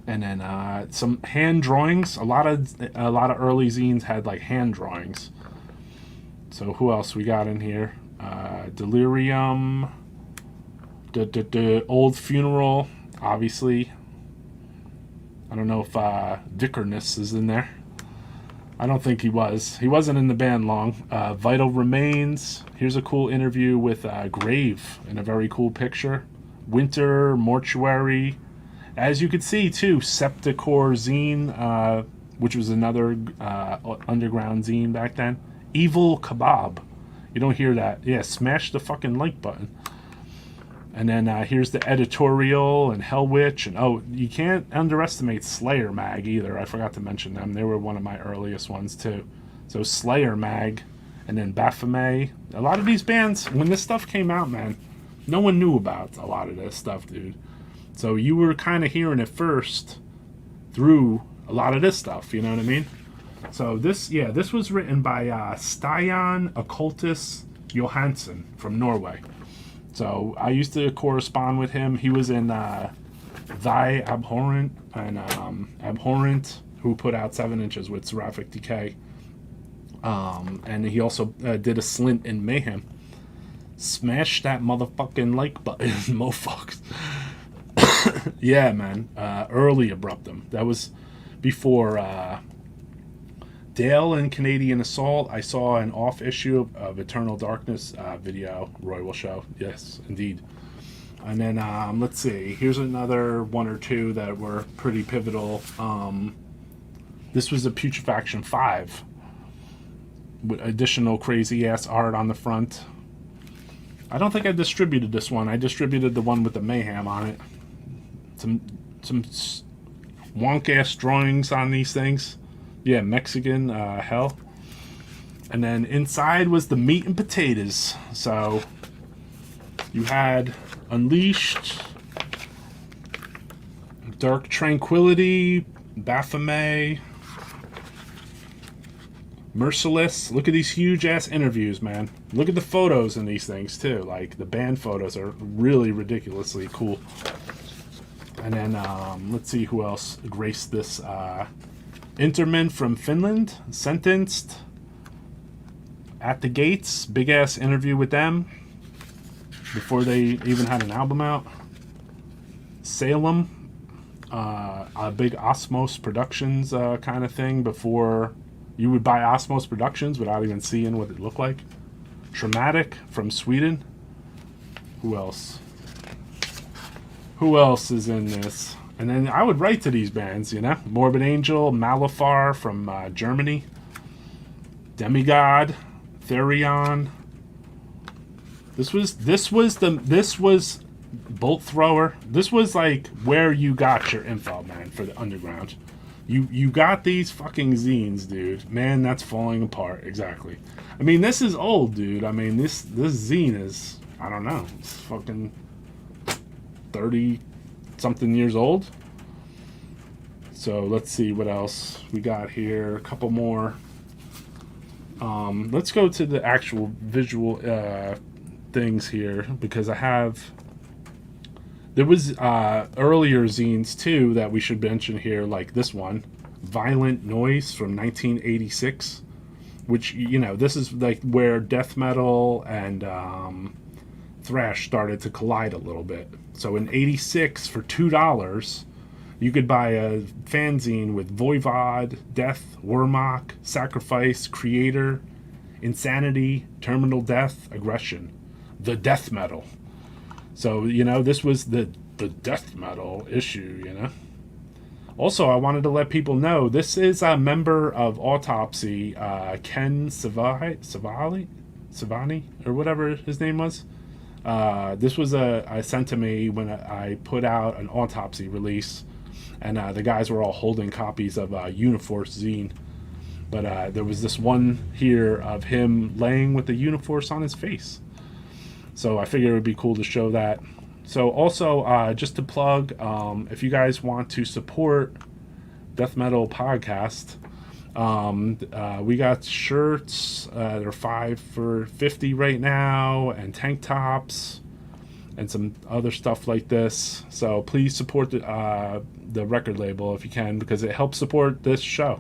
And then some hand drawings. A lot of early zines had like hand drawings. So who else we got in here? Delirium. The Old Funeral, obviously. I don't know if Vickerness is in there. I don't think he was. He wasn't in the band long. Vital Remains. Here's a cool interview with Grave in a very cool picture. Winter, Mortuary. As you can see, too, Sepulchral Zine, which was another underground zine back then. Evil Kebab. You don't hear that. Yeah, smash the fucking like button. And then here's the editorial and Hell Witch. And oh, you can't underestimate Slayer Mag either. I forgot to mention them. They were one of my earliest ones too. So Slayer Mag, and then Baphomet. A lot of these bands, when this stuff came out, man, no one knew about a lot of this stuff, dude. So you were kind of hearing it first through a lot of this stuff, you know what I mean? So this was written by Stian Occultus Johansson from Norway. So I used to correspond with him. He was in Thy Abhorrent and Abhorrent, who put out 7 inches with Seraphic Decay. And he also did a stint in Mayhem. Smash that motherfucking like button, mofucks. Yeah, man. Early Abruptum. That was before Dale and Canadian Assault. I saw an off issue of Eternal Darkness video. Roy will show. Yes, indeed. And then, let's see. Here's another one or two that were pretty pivotal. This was a Putrefaction 5 with additional crazy-ass art on the front. I don't think I distributed this one. I distributed the one with the Mayhem on it. Some wonk-ass drawings on these things. Yeah, Mexican hell. And then inside was the meat and potatoes. So you had Unleashed, Dark Tranquility, Baphomet, Merciless. Look at these huge ass interviews, man. Look at the photos in these things too. Like the band photos are really ridiculously cool. And then let's see who else graced this. Interman from Finland, Sentenced, At the Gates. Big ass interview with them before they even had an album out. Salem, a big Osmos Productions kind of thing before. You would buy Osmos Productions without even seeing what it looked like. Traumatic from Sweden. Who else? Who else is in this? And then I would write to these bands, you know? Morbid Angel, Malafar from Germany. Demigod, Therion. This was Bolt Thrower. This was like where you got your info, man, for the underground. You got these fucking zines, dude. Man, that's falling apart. Exactly. I mean, this is old, dude. I mean, this zine is, I don't know, it's fucking 30-something years old. So let's see what else we got here. A couple more. Let's go to the actual visual things here, because I have... There was earlier zines, too, that we should mention here, like this one, Violent Noise from 1986, which, you know, this is like where death metal and thrash started to collide a little bit. So in 86, for $2, you could buy a fanzine with Voivod, Death, Wormok, Sacrifice, Creator, Insanity, Terminal Death, Aggression, the death metal. So, you know, this was the death metal issue, you know. Also, I wanted to let people know, this is a member of Autopsy, Ken Savani, or whatever his name was. This was I sent to me when I put out an Autopsy release, and the guys were all holding copies of Uniforce Zine. But there was this one here of him laying with the Uniforce on his face. So I figured it would be cool to show that. So also, just to plug, if you guys want to support Death Metal Podcast, we got shirts. They're 5 for $50 right now, and tank tops, and some other stuff like this. So please support the record label if you can, because it helps support this show.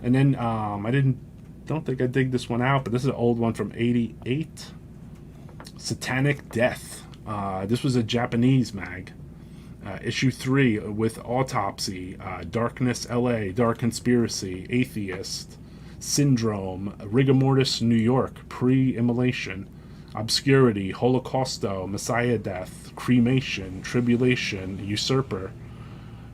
And then don't think I dig this one out, but this is an old one from '88. Satanic Death. This was a Japanese mag. Issue 3 with Autopsy, Darkness LA, Dark Conspiracy, Atheist, Syndrome, Rigor Mortis New York, Pre-Immolation, Obscurity, Holocausto, Messiah Death, Cremation, Tribulation, Usurper.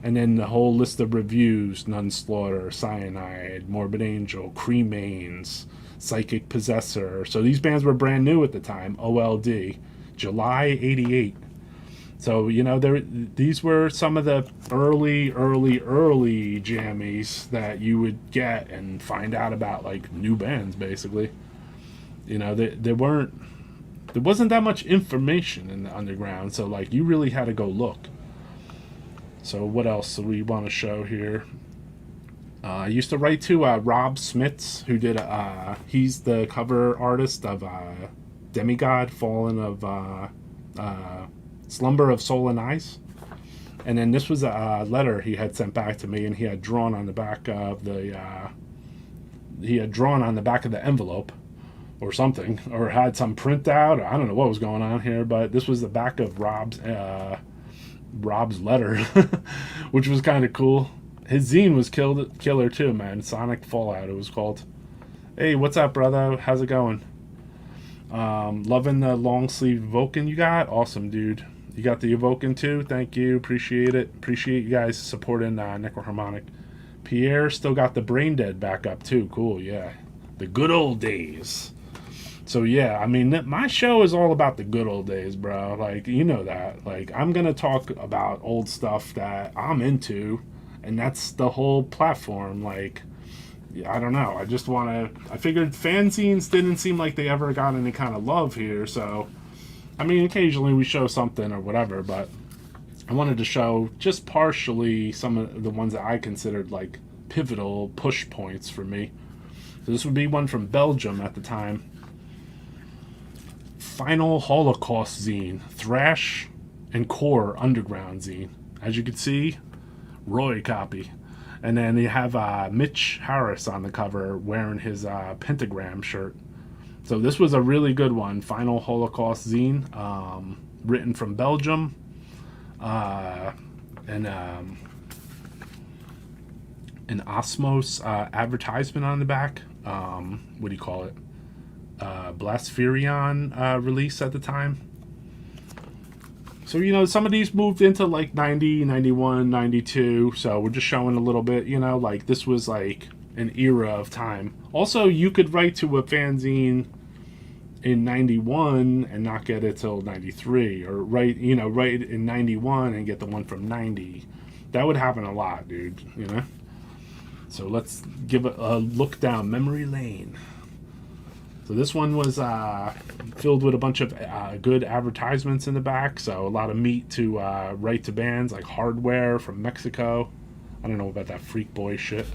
And then the whole list of reviews: Nunslaughter, Cyanide, Morbid Angel, Cremains, Psychic Possessor. So these bands were brand new at the time. OLD, July '88. So, you know, these were some of the early jammies that you would get and find out about, like, new bands, basically. You know, there wasn't that much information in the underground, so, like, you really had to go look. So what else do we want to show here? I used to write to Rob Smits, who did he's the cover artist of Demigod, Fallen of Slumber of Soul and Eyes. And then this was a letter he had sent back to me, and he had drawn on the back of the he had drawn on the back of the envelope or something, or had some printout. Or I don't know what was going on here, but this was the back of Rob's letter, which was kind of cool. His zine was killer too, man. Sonic Fallout, it was called. Hey, what's up, brother? How's it going? Loving the long sleeve Evoken you got. Awesome, dude. You got the Evoken too. Thank you. Appreciate it. Appreciate you guys supporting Necroharmonic. Pierre still got the Brain Dead back up too. Cool, yeah. The good old days. So yeah, I mean, my show is all about the good old days, bro. Like, you know that. Like, I'm gonna talk about old stuff that I'm into, and that's the whole platform. Like, I don't know. I just want to... I figured fanzines didn't seem like they ever got any kind of love here, so... I mean, occasionally we show something or whatever, but I wanted to show just partially some of the ones that I considered, like, pivotal push points for me. So this would be one from Belgium at the time. Final Holocaust Zine. Thrash and Core Underground Zine. As you can see, Roy copy. And then you have Mitch Harris on the cover wearing his pentagram shirt. So this was a really good one. Final Holocaust Zine, written from Belgium. And an Osmos advertisement on the back. What do you call it? Blaspherion release at the time. So, you know, some of these moved into like 90, 91, 92. So we're just showing a little bit, you know, like this was like an era of time. Also, you could write to a fanzine in 91 and not get it till 93, or write in 91 and get the one from 90. That would happen a lot, dude, you know? So let's give a look down memory lane. So this one was filled with a bunch of good advertisements in the back. So a lot of meat to write to bands like Hardware from Mexico. I don't know about that Freak Boy shit.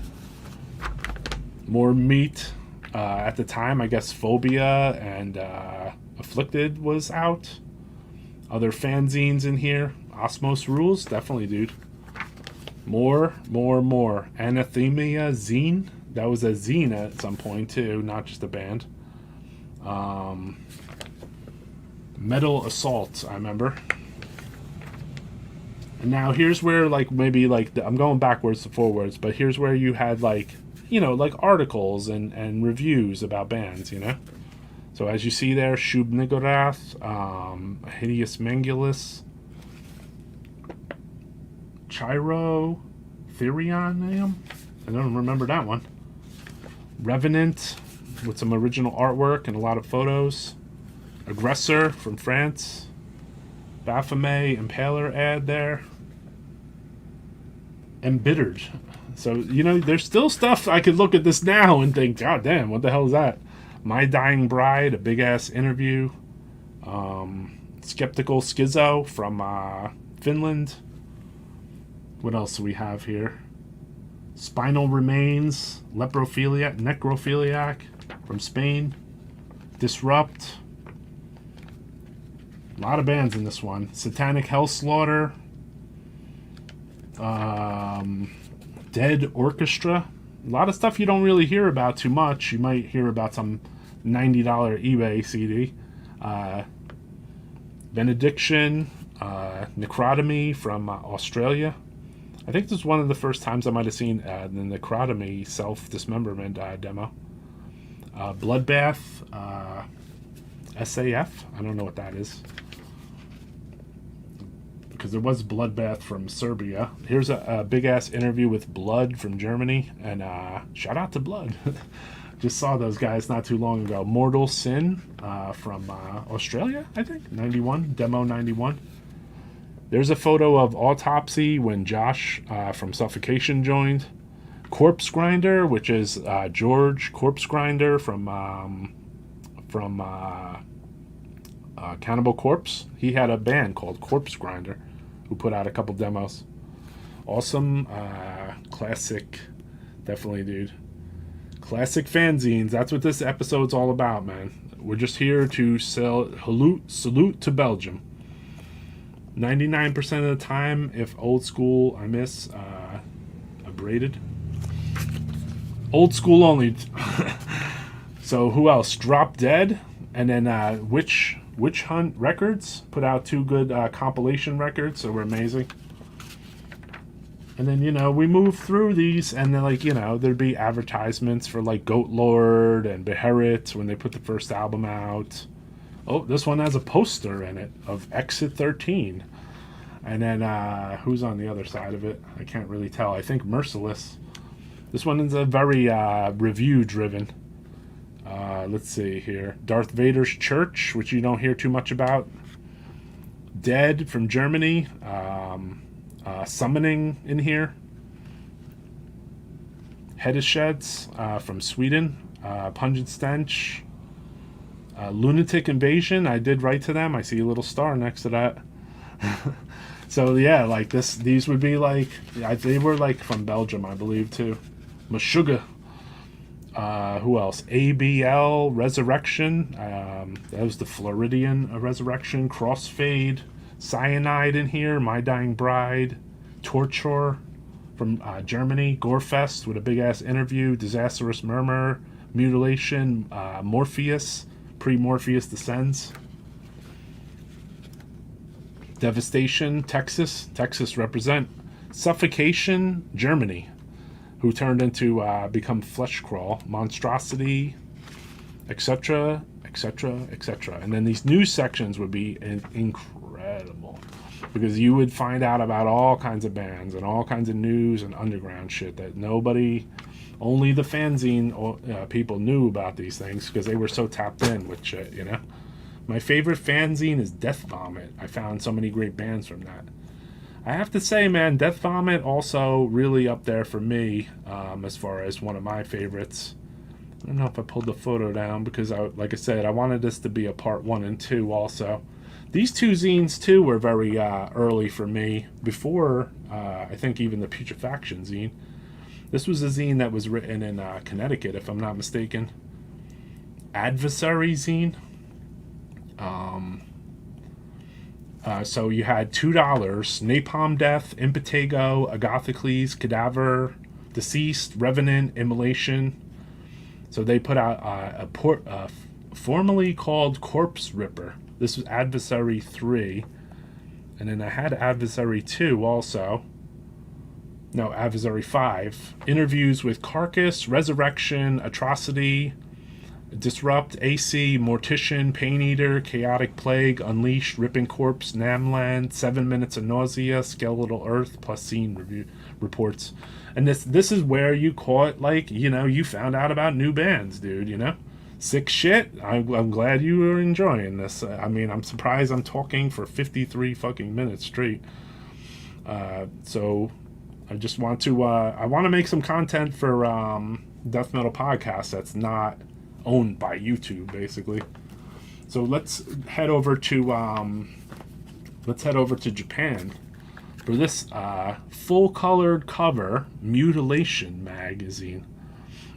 More meat. At the time, I guess Phobia and Afflicted was out. Other fanzines in here. Osmos Rules, definitely, dude. More. Anathemia Zine. That was a zine at some point, too, not just a band. Metal Assault, I remember. And now here's where, like, maybe, like, I'm going backwards to forwards, but here's where you had, like, you know, like articles and reviews about bands, you know? So as you see there, Shub Nigorath, Hideous Mangulus, Chiro, Therion, I don't remember that one. Revenant, with some original artwork and a lot of photos. Aggressor from France. Baphomet Impaler ad there. Embittered. So, you know, there's still stuff I could look at this now and think, God damn, what the hell is that? My Dying Bride, a big-ass interview. Skeptical Schizo from Finland. What else do we have here? Spinal Remains, Necrophiliac from Spain. Disrupt. A lot of bands in this one. Satanic Hellslaughter. Dead Orchestra. A lot of stuff you don't really hear about too much. You might hear about some $90 eBay CD. Benediction. Necrotomy from Australia. I think this is one of the first times I might have seen the Necrotomy self-dismemberment demo. Bloodbath, SAF. I don't know what that is. Because there was Bloodbath from Serbia. Here's a big-ass interview with Blood from Germany. And shout out to Blood. Just saw those guys not too long ago. Mortal Sin from Australia, I think. 91, demo 91. There's a photo of Autopsy when Josh from Suffocation joined. Corpse Grinder, which is George Corpse Grinder from Cannibal Corpse. He had a band called Corpse Grinder who put out a couple demos. Awesome. Classic. Definitely, dude. Classic fanzines. That's what this episode's all about, man. We're just here to salute to Belgium. 99% of the time, if old school, I miss abraded. Old school only. So who else? Drop Dead, and then Witch Hunt Records put out 2 good compilation records, so we're amazing. And then, we move through these, and then, there'd be advertisements for, Goat Lord and Beherit when they put the first album out. Oh, this one has a poster in it of Exit 13. And then, who's on the other side of it? I can't really tell. I think Merciless. This one is a very review-driven. Let's see here. Darth Vader's Church, which you don't hear too much about. Dead from Germany. Summoning in here. Hedisheds from Sweden. Pungent Stench. Lunatic Invasion. I did write to them. I see a little star next to that. So yeah, these would be they were from Belgium, I believe, too. Meshuggah. Who else? ABL Resurrection. That was the Floridian Resurrection. Crossfade. Cyanide in here. My Dying Bride. Torture from Germany. Gorefest with a big ass interview. Disastrous Murmur. Mutilation. Morpheus. Pre-Morpheus Descends. Devastation. Texas represent. Suffocation. Germany. Who turned into become Flesh Crawl, Monstrosity, etc., etc., etc. And then these news sections would be incredible, because you would find out about all kinds of bands and all kinds of news and underground shit that only the fanzine people knew about these things, because they were so tapped in with shit, My favorite fanzine is Death Vomit. I found so many great bands from that. I have to say, man, Death Vomit also really up there for me, as far as one of my favorites. I don't know if I pulled the photo down, because, like I said, I wanted this to be a part 1 and 2 also. These 2 zines, too, were very early for me, before, I think, even the Putrefaction zine. This was a zine that was written in Connecticut, if I'm not mistaken. Advertisy Zine. So you had $2, Napalm Death, Impetigo, Agathocles, Cadaver, Deceased, Revenant, Immolation. So they put out a formerly called Corpse Ripper. This was Adversary 3. And then I had Adversary 2 also. No, Adversary 5. Interviews with Carcass, Resurrection, Atrocity, Disrupt, AC, Mortician, Pain Eater, Chaotic Plague, Unleashed, Ripping Corpse, Namland, 7 Minutes of Nausea, Skeletal Earth, plus scene review reports. And this is where you caught, you found out about new bands, dude, Sick shit. I'm glad you were enjoying this. I'm surprised I'm talking for 53 fucking minutes straight. So I just want to make some content for Death Metal Podcast that's not owned by YouTube, basically. So let's head over to Japan for this full-colored cover Mutilation magazine.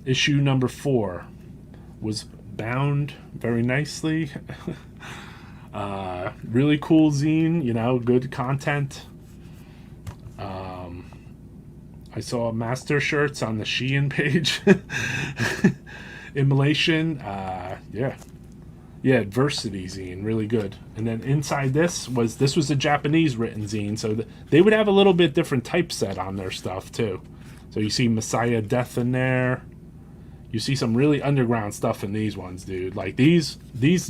Issue number 4 was bound very nicely. Really cool zine, good content. I saw master shirts on the Shein page. Immolation, Advertisy Zine, really good. And then inside this was a Japanese written zine, so they would have a little bit different typeset on their stuff too. So you see Messiah Death in there. You see some really underground stuff in these ones, dude. These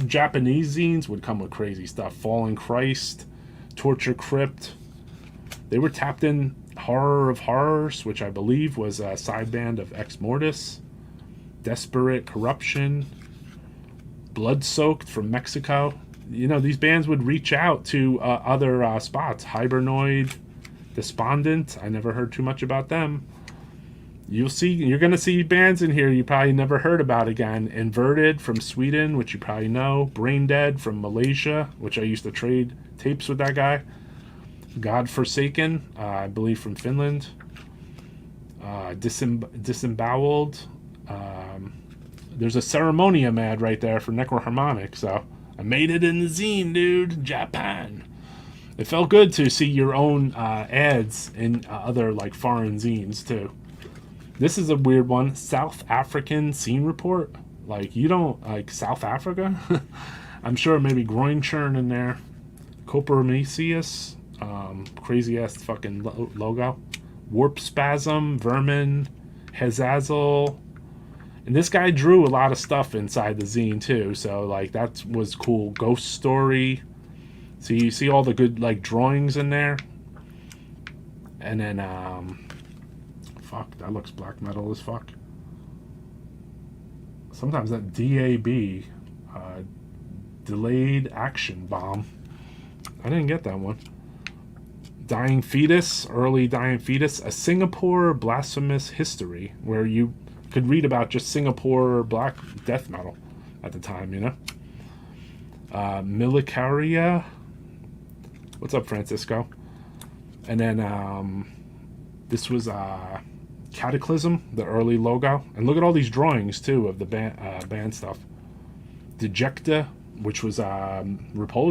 Japanese zines would come with crazy stuff. Fallen Christ, Torture Crypt. They were tapped in. Horror of Horrors, which I believe was a side band of Ex Mortis. Desperate Corruption, Blood Soaked from Mexico. These bands would reach out to other spots. Hibernoid, Despondent. I never heard too much about them. You're going to see bands in here you probably never heard about again. Inverted from Sweden, which you probably know. Brain Dead from Malaysia, which I used to trade tapes with that guy. Godforsaken, I believe from Finland. Disemboweled. There's a Ceremonium ad right there for Necroharmonic, so I made it in the zine, dude. Japan. It felt good to see your own ads in other foreign zines too. This is a weird one. South African scene report. Like, you don't like South Africa? I'm sure maybe groin churn in there. Copromesius. Crazy ass fucking logo. Warp Spasm, Vermin, Hezazel. And this guy drew a lot of stuff inside the zine too, so like that was cool. Ghost Story. So you see all the good like drawings in there. And then fuck, that looks black metal as fuck. Sometimes that DAB, delayed action bomb. I didn't get that one. Dying Fetus, early Dying Fetus, a Singapore blasphemous history, where you could read about just Singapore black death metal at the time, you know. Milicaria. What's up, Francisco? And then this was Cataclysm, the early logo. And look at all these drawings, too, of the band stuff. Dejecta, which was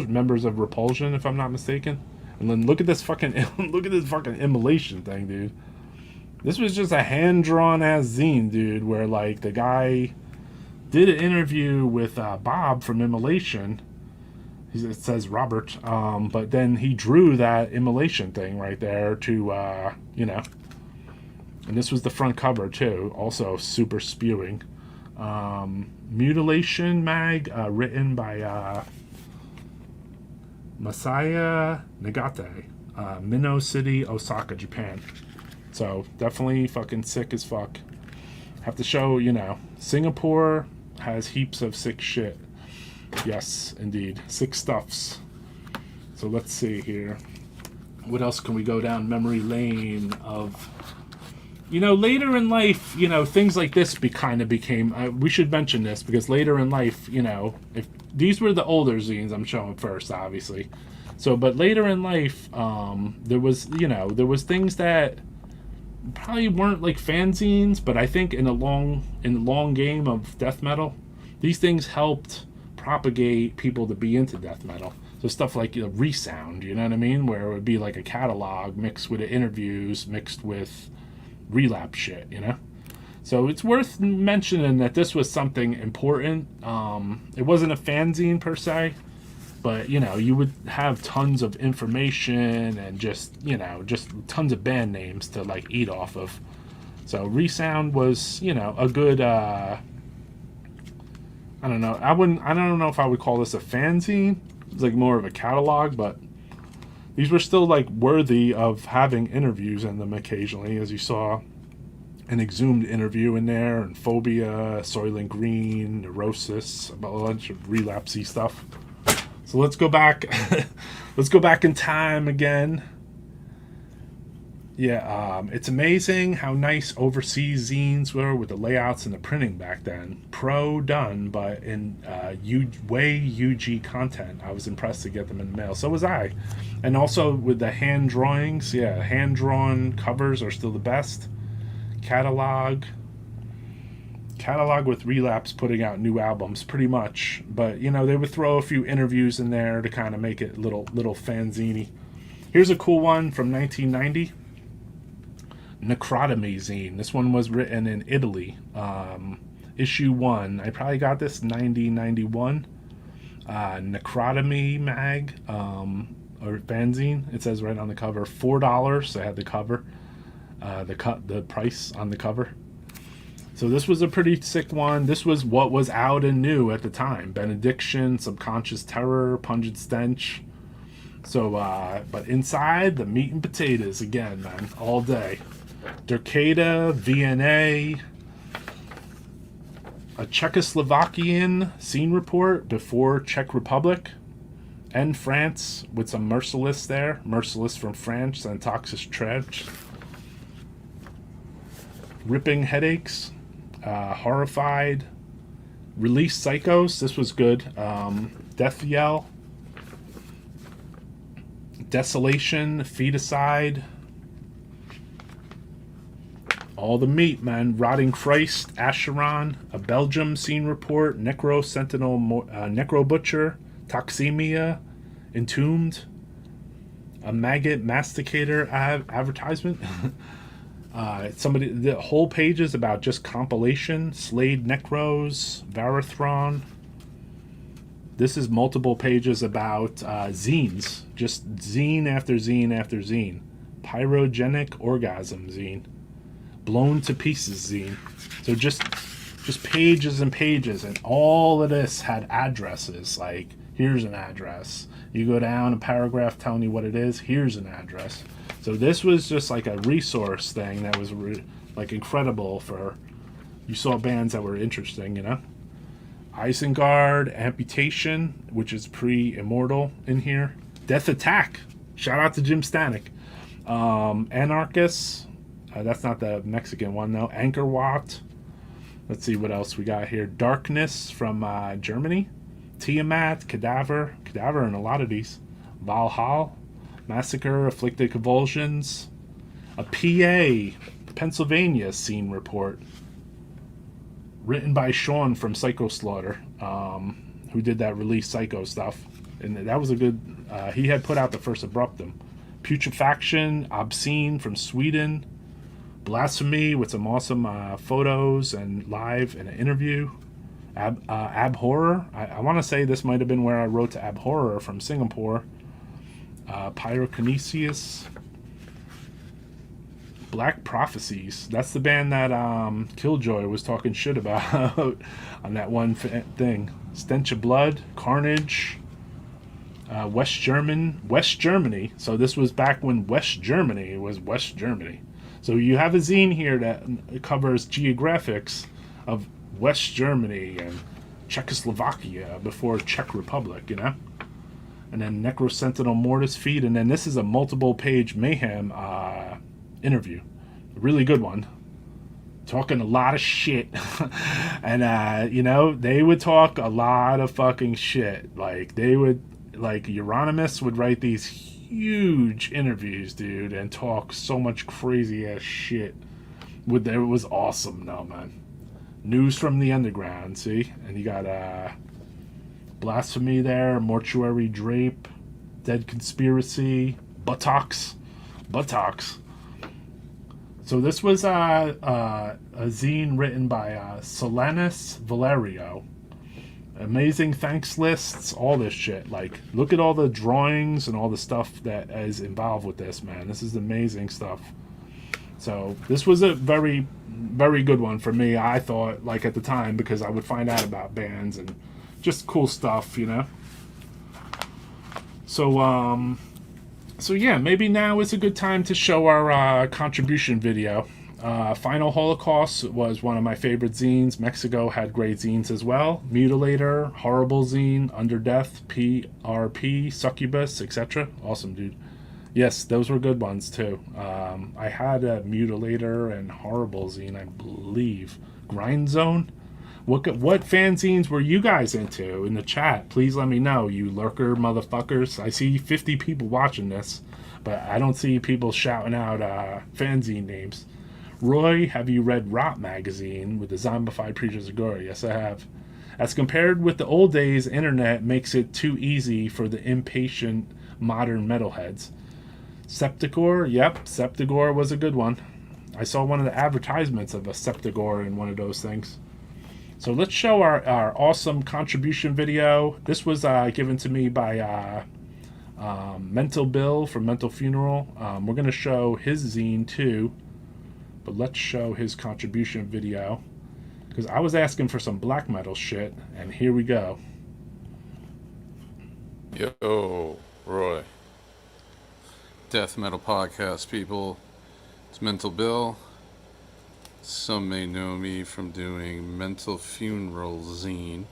members of Repulsion, if I'm not mistaken. And then look at this fucking immolation thing, dude. This was just a hand-drawn ass zine, dude, where like the guy did an interview with Bob from Immolation. It says Robert, but then he drew that immolation thing right there to, you know. And this was the front cover too, also super spewing. Mutilation mag, written by Masaya Nagate, Minno City, Osaka, Japan. So definitely fucking sick as fuck. Have to show, you know, Singapore has heaps of sick shit. Yes, indeed. Sick stuffs. So let's see here. What else can we go down memory lane of? You know, later in life, you know, things like this became, we should mention this because later in life, you know, if these were the older zines I'm showing first, obviously. So, but later in life, there was things that probably weren't like fanzines, but I think in the long game of death metal, these things helped propagate people to be into death metal. So stuff like, you know, Resound, you know what I mean, where it would be like a catalog mixed with interviews, mixed with relapse shit, you know. So it's worth mentioning that this was something important. It wasn't a fanzine per se, but you know, you would have tons of information and just, you know, just tons of band names to like eat off of. So Resound was, you know, a good I don't know. I don't know if I would call this a fanzine. It's like more of a catalog, but these were still like worthy of having interviews in them occasionally, as you saw an exhumed interview in there, and Phobia, Soylent Green, Neurosis, a bunch of relapsey stuff. So let's go back. Let's go back in time again. Yeah, it's amazing how nice overseas zines were with the layouts and the printing back then. Pro done, but in way UG content. I was impressed to get them in the mail. So was I. And also with the hand drawings, yeah, hand-drawn covers are still the best. Catalog with Relapse putting out new albums, pretty much. But, you know, they would throw a few interviews in there to kind of make it little fanzine-y. Here's a cool one from 1990. Necrotomy zine. This one was written in Italy. Issue 1. I probably got this 90-91. Necrotomy mag, or fanzine. It says right on the cover, $4. So I had the cover, the price on the cover. So this was a pretty sick one. This was what was out and new at the time. Benediction, Subconscious Terror, Pungent Stench. So, but inside, the meat and potatoes again, man, all day. Derkada, VNA, a Czechoslovakian scene report before Czech Republic, and France with some Merciless there. Merciless from France and Toxic Trench. Ripping Headaches, Horrified, Release Psychos, this was good. Death Yell, Desolation, Feticide. All the meat, man. Rotting Christ, Acheron, a Belgium scene report, Necro Sentinel, Necro Butcher, Toxemia, Entombed, a Maggot Masticator advertisement, The whole page is about just compilation, Slade Necros, Varathron. This is multiple pages about zines, just zine after zine after zine. Pyrogenic Orgasm Zine, Blown to Pieces Zine. So just pages and pages, and all of this had addresses. Like, here's an address. You go down a paragraph telling you what it is. Here's an address. So this was just like a resource thing that was like incredible for, you saw bands that were interesting, you know. Isengard, Amputation, which is pre-Immortal in here. Death Attack. Shout out to Jim Stanek. Anarchist. That's not the Mexican one though. Anchor Watt. Let's see what else we got here. Darkness from Germany. Tiamat, Cadaver in a lot of these. Valhalla, Massacre, Afflicted Convulsions. A PA, Pennsylvania scene report. Written by Sean from Psycho Slaughter, who did that Release Psycho stuff. And that was a good, he had put out the first Abruptum. Putrefaction, Obscene from Sweden. Blasphemy with some awesome photos and live and an interview. Abhorrent. I want to say this might have been where I wrote to Abhorrent from Singapore. Pyrokinesis. Black Prophecies. That's the band that Killjoy was talking shit about on that one thing. Stench of Blood. Carnage. West Germany. So this was back when West Germany was West Germany. So you have a zine here that covers geographics of West Germany and Czechoslovakia before Czech Republic, you know? And then Necrosentinel Mortis Feed, and then this is a multiple page Mayhem interview. A really good one. Talking a lot of shit. And, you know, they would talk a lot of fucking shit. Like, Euronymous would write these huge interviews, dude, and talk so much crazy ass shit. It was awesome, though, man. News from the Underground, see? And you got Blasphemy there, Mortuary Drape, Dead Conspiracy, Buttocks. So this was a zine written by Solanus Valerio. Amazing thanks lists, all this shit. Like, look at all the drawings and all the stuff that is involved with this, man. This is amazing stuff. So this was a very, very good one for me, I thought, like at the time, because I would find out about bands and just cool stuff, you know. So yeah, maybe now is a good time to show our contribution video. Final Holocaust was one of my favorite zines. Mexico had great zines as well. Mutilator, Horrible Zine, Under Death, PRP, Succubus, etc. Awesome, dude. Yes, those were good ones too. I had a Mutilator and Horrible Zine, I believe. Grind Zone. What fanzines were you guys into in the chat? Please let me know, you lurker motherfuckers. I see 50 people watching this, but I don't see people shouting out fanzine names. Roy, have you read Rot Magazine with the zombified Preachers of Glory? Yes, I have. As compared with the old days, internet makes it too easy for the impatient modern metalheads. Sepulchral, yep, Sepulchral was a good one. I saw one of the advertisements of a Sepulchral in one of those things. So let's show our awesome contribution video. This was given to me by Mental Bill from Mental Funeral. We're going to show his zine too. But let's show his contribution video, because I was asking for some black metal shit, and here we go. Yo, Roy. Death Metal Podcast, people. It's Mental Bill. Some may know me from doing Mental Funeral Zine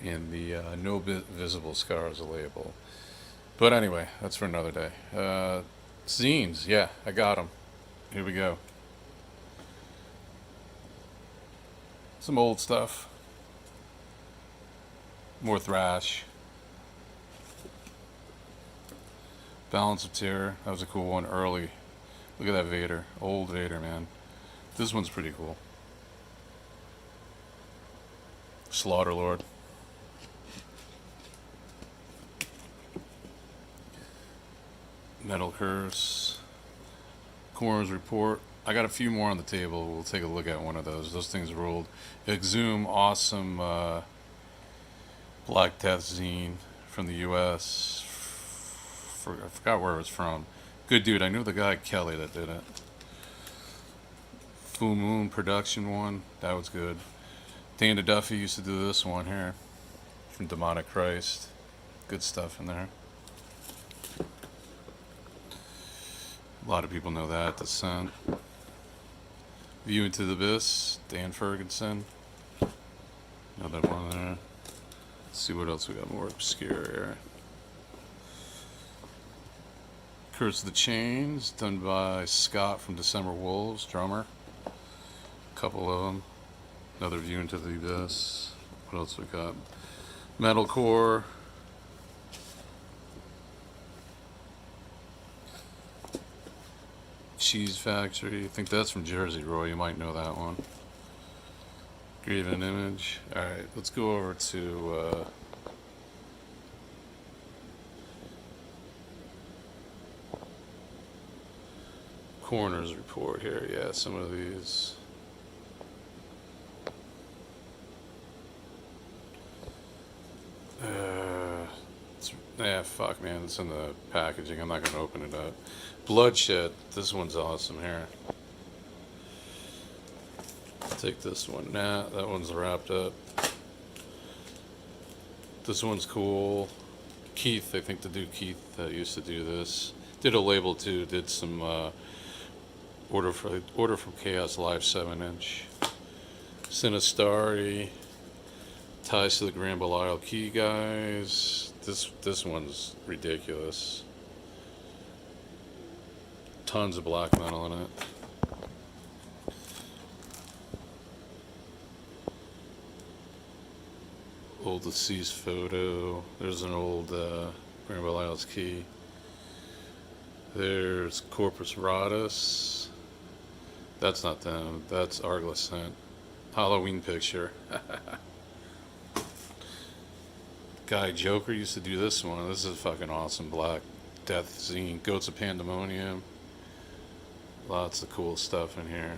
and the No Visible Scars label. But anyway, that's for another day. Zines, yeah, I got them. Here we go. Some old stuff. More thrash. Balance of Terror. That was a cool one early. Look at that Vader. Old Vader, man. This one's pretty cool. Slaughterlord. Metal Curse. Coroner's Report. I got a few more on the table. We'll take a look at one of those. Those things ruled. Exhume, awesome Black Death zine from the U.S. I forgot where it was from. Good dude. I knew the guy Kelly that did it. Full Moon production one. That was good. Dana Duffy used to do this one here from Demonic Christ. Good stuff in there. A lot of people know that. Descent. View into the Abyss. Dan Ferguson. Another one there. Let's see what else we got more obscure here. Curse of the Chains, done by Scott from December Wolves, drummer. A couple of them. Another View into the Abyss. What else we got? Metalcore. Cheese Factory. I think that's from Jersey, Roy. You might know that one. Graven Image. Alright, let's go over to Coroner's Report here. Yeah, some of these. Fuck, man. It's in the packaging. I'm not going to open it up. Bloodshed. This one's awesome here. Take this one. Nah, that one's wrapped up. This one's cool. Keith, I think the dude Keith used to do this. Did a label too. Did some Order from Chaos Live 7-inch. Sinistari. Ties to the Grand Belial Key guys. This one's ridiculous. Tons of black metal in it. Old deceased photo. There's an old Grand Belial's Key. There's Corpus Ratus. That's not them. That's Arglescent. Halloween picture. Guy Joker used to do this one. This is a fucking awesome Black Death zine. Goats of Pandemonium. Lots of cool stuff in here.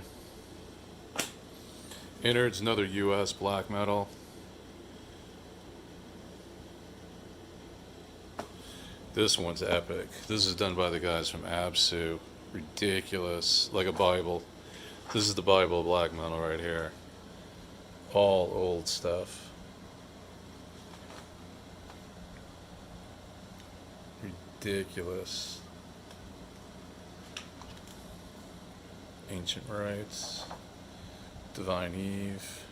Innards, another US black metal. This one's epic. This is done by the guys from Absu. Ridiculous. Like a Bible. This is the Bible of black metal right here. All old stuff. Ridiculous. Ancient Rites. Divine Eve.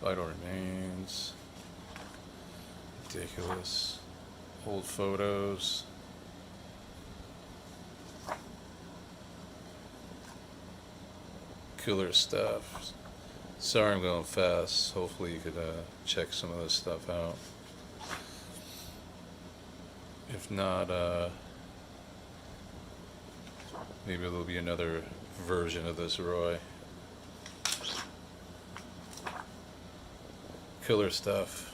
Vital Remains. Ridiculous. Old photos. Killer stuff. Sorry I'm going fast. Hopefully you could check some of this stuff out. If not, maybe there'll be another version of this, Roy. Killer stuff.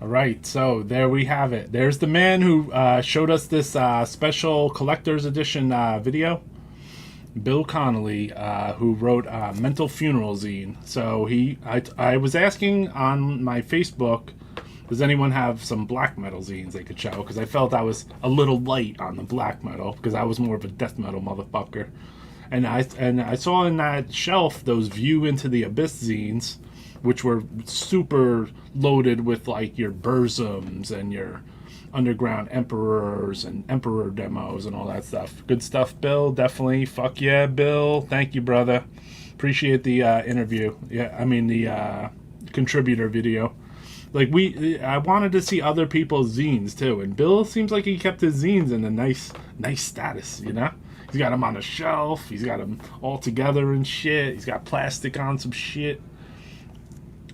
All right, so there we have it. There's the man who showed us this special collector's edition video. Bill Connolly, who wrote Mental Funeral Zine. So I was asking on my Facebook, does anyone have some black metal zines they could show? Because I felt I was a little light on the black metal, because I was more of a death metal motherfucker. And I saw in that shelf those View into the Abyss zines, which were super loaded with like your Burzums and your Underground Emperors and Emperor demos and all that stuff. Good stuff, Bill. Definitely. Fuck yeah, Bill. Thank you, brother. Appreciate the interview. Yeah, I mean the contributor video. Like I wanted to see other people's zines too, and Bill seems like he kept his zines in a nice status. You know, he's got them on a shelf. He's got them all together and shit. He's got plastic on some shit.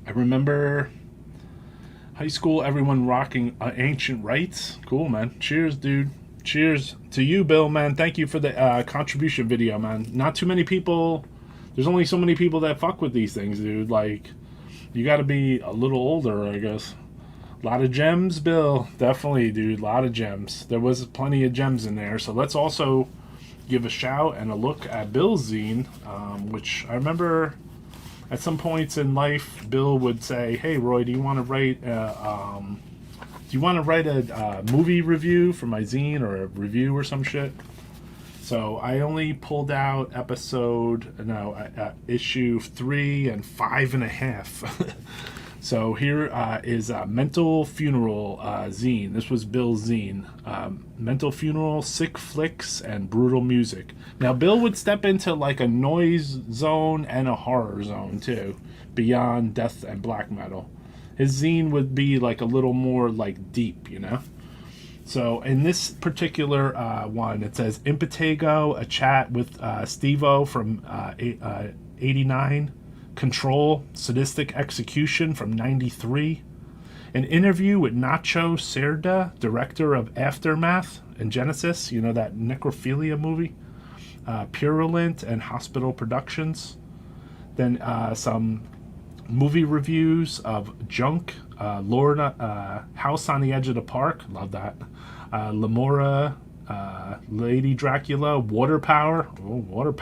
I remember high school, everyone rocking Ancient Rites. Cool, man. Cheers, dude. Cheers to you, Bill, man. Thank you for the contribution video, man. Not too many people. There's only so many people that fuck with these things, dude. Like, You got to be a little older, I guess. A lot of gems, Bill. Definitely, dude. A lot of gems. There was plenty of gems in there. So let's also give a shout and a look at Bill's zine, which I remember at some points in life, Bill would say, "Hey, Roy, do you want to write a movie review for my zine or a review or some shit?" So I only pulled out issue 3 and 5.5. So here is Mental Funeral zine. This was Bill's zine. Mental Funeral, Sick Flicks, and Brutal Music. Now Bill would step into like a noise zone and a horror zone too, beyond death and black metal. His zine would be like a little more like deep, you know? So in this particular one, it says Impetigo, a chat with Steve-O from 89, Control, Sadistic Execution from 93, an interview with Nacho Cerda, director of Aftermath and Genesis, you know, that necrophilia movie, Purulent and Hospital Productions, then some movie reviews of Junk, House on the Edge of the Park, love that, Lamora, Lady Dracula, Water Power, Don't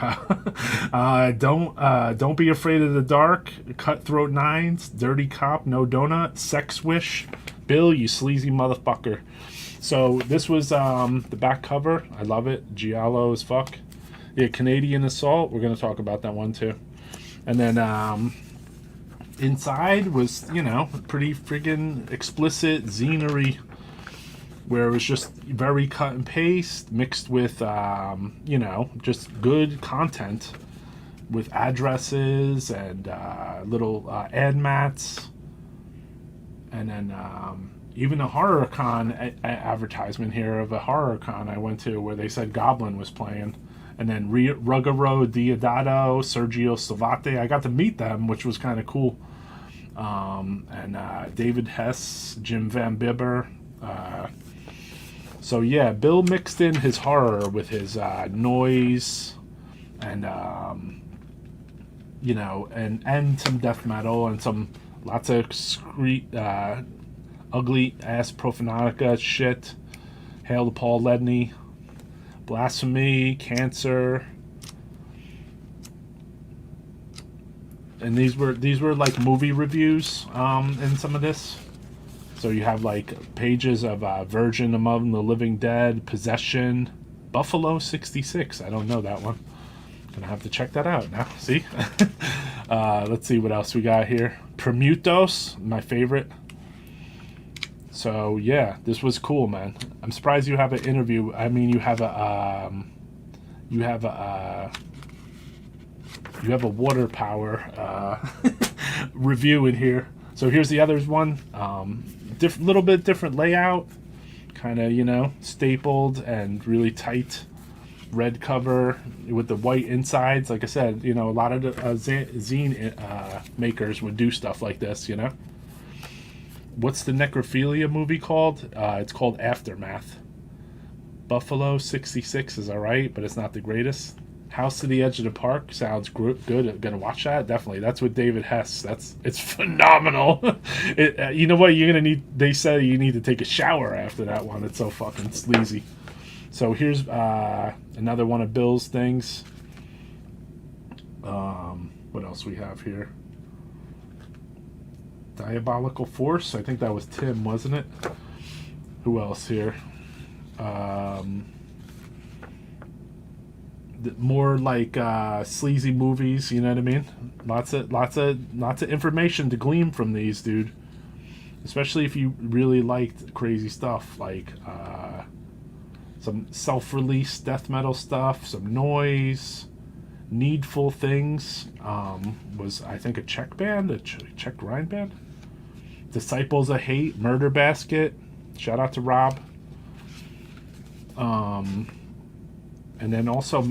Be Afraid of the Dark, Cutthroat Nines, Dirty Cop, No Donut, Sex Wish, Bill, you sleazy motherfucker. So this was the back cover. I love it. Giallo as fuck. Yeah, Canadian Assault. We're going to talk about that one too. And then inside was, you know, pretty friggin' explicit zinery, where it was just very cut and paste mixed with, you know, just good content with addresses and little ad mats. And then even a horror con advertisement here of a horror con I went to where they said Goblin was playing. And then Ruggero Diodato, Sergio Salvate. I got to meet them, which was kind of cool. And David Hess, Jim Van Bibber. So yeah, Bill mixed in his horror with his noise and you know, and some death metal and some lots of ugly ass Profanatica shit. Hail to Paul Ledney, Blasphemy, Cancer. And these were like movie reviews in some of this. So you have like pages of Virgin Among the Living Dead, Possession, Buffalo 66. I don't know that one. Gonna have to check that out now. See? Let's see what else we got here. Permutos, my favorite. So yeah, this was cool, man. I'm surprised you have an interview. I mean, you have a water power review in here. So here's the others one. Little bit different layout, kind of, you know, stapled and really tight red cover with the white insides. Like I said, you know, a lot of the zine makers would do stuff like this, you know. What's the necrophilia movie called? It's called Aftermath. Buffalo 66 is alright, but it's not the greatest. House to the Edge of the Park sounds good. Gonna watch that, definitely. That's with David Hess. It's phenomenal. You know what? You're gonna need. They say you need to take a shower after that one. It's so fucking sleazy. So here's another one of Bill's things. What else we have here? Diabolical Force. I think that was Tim, wasn't it? Who else here? More like sleazy movies, you know what I mean? Lots of information to glean from these, dude. Especially if you really liked crazy stuff like some self-release death metal stuff, some noise, Needful Things. Was I think a Czech band, a Czech grind band. Disciples of Hate, Murder Basket. Shout out to Rob. And then also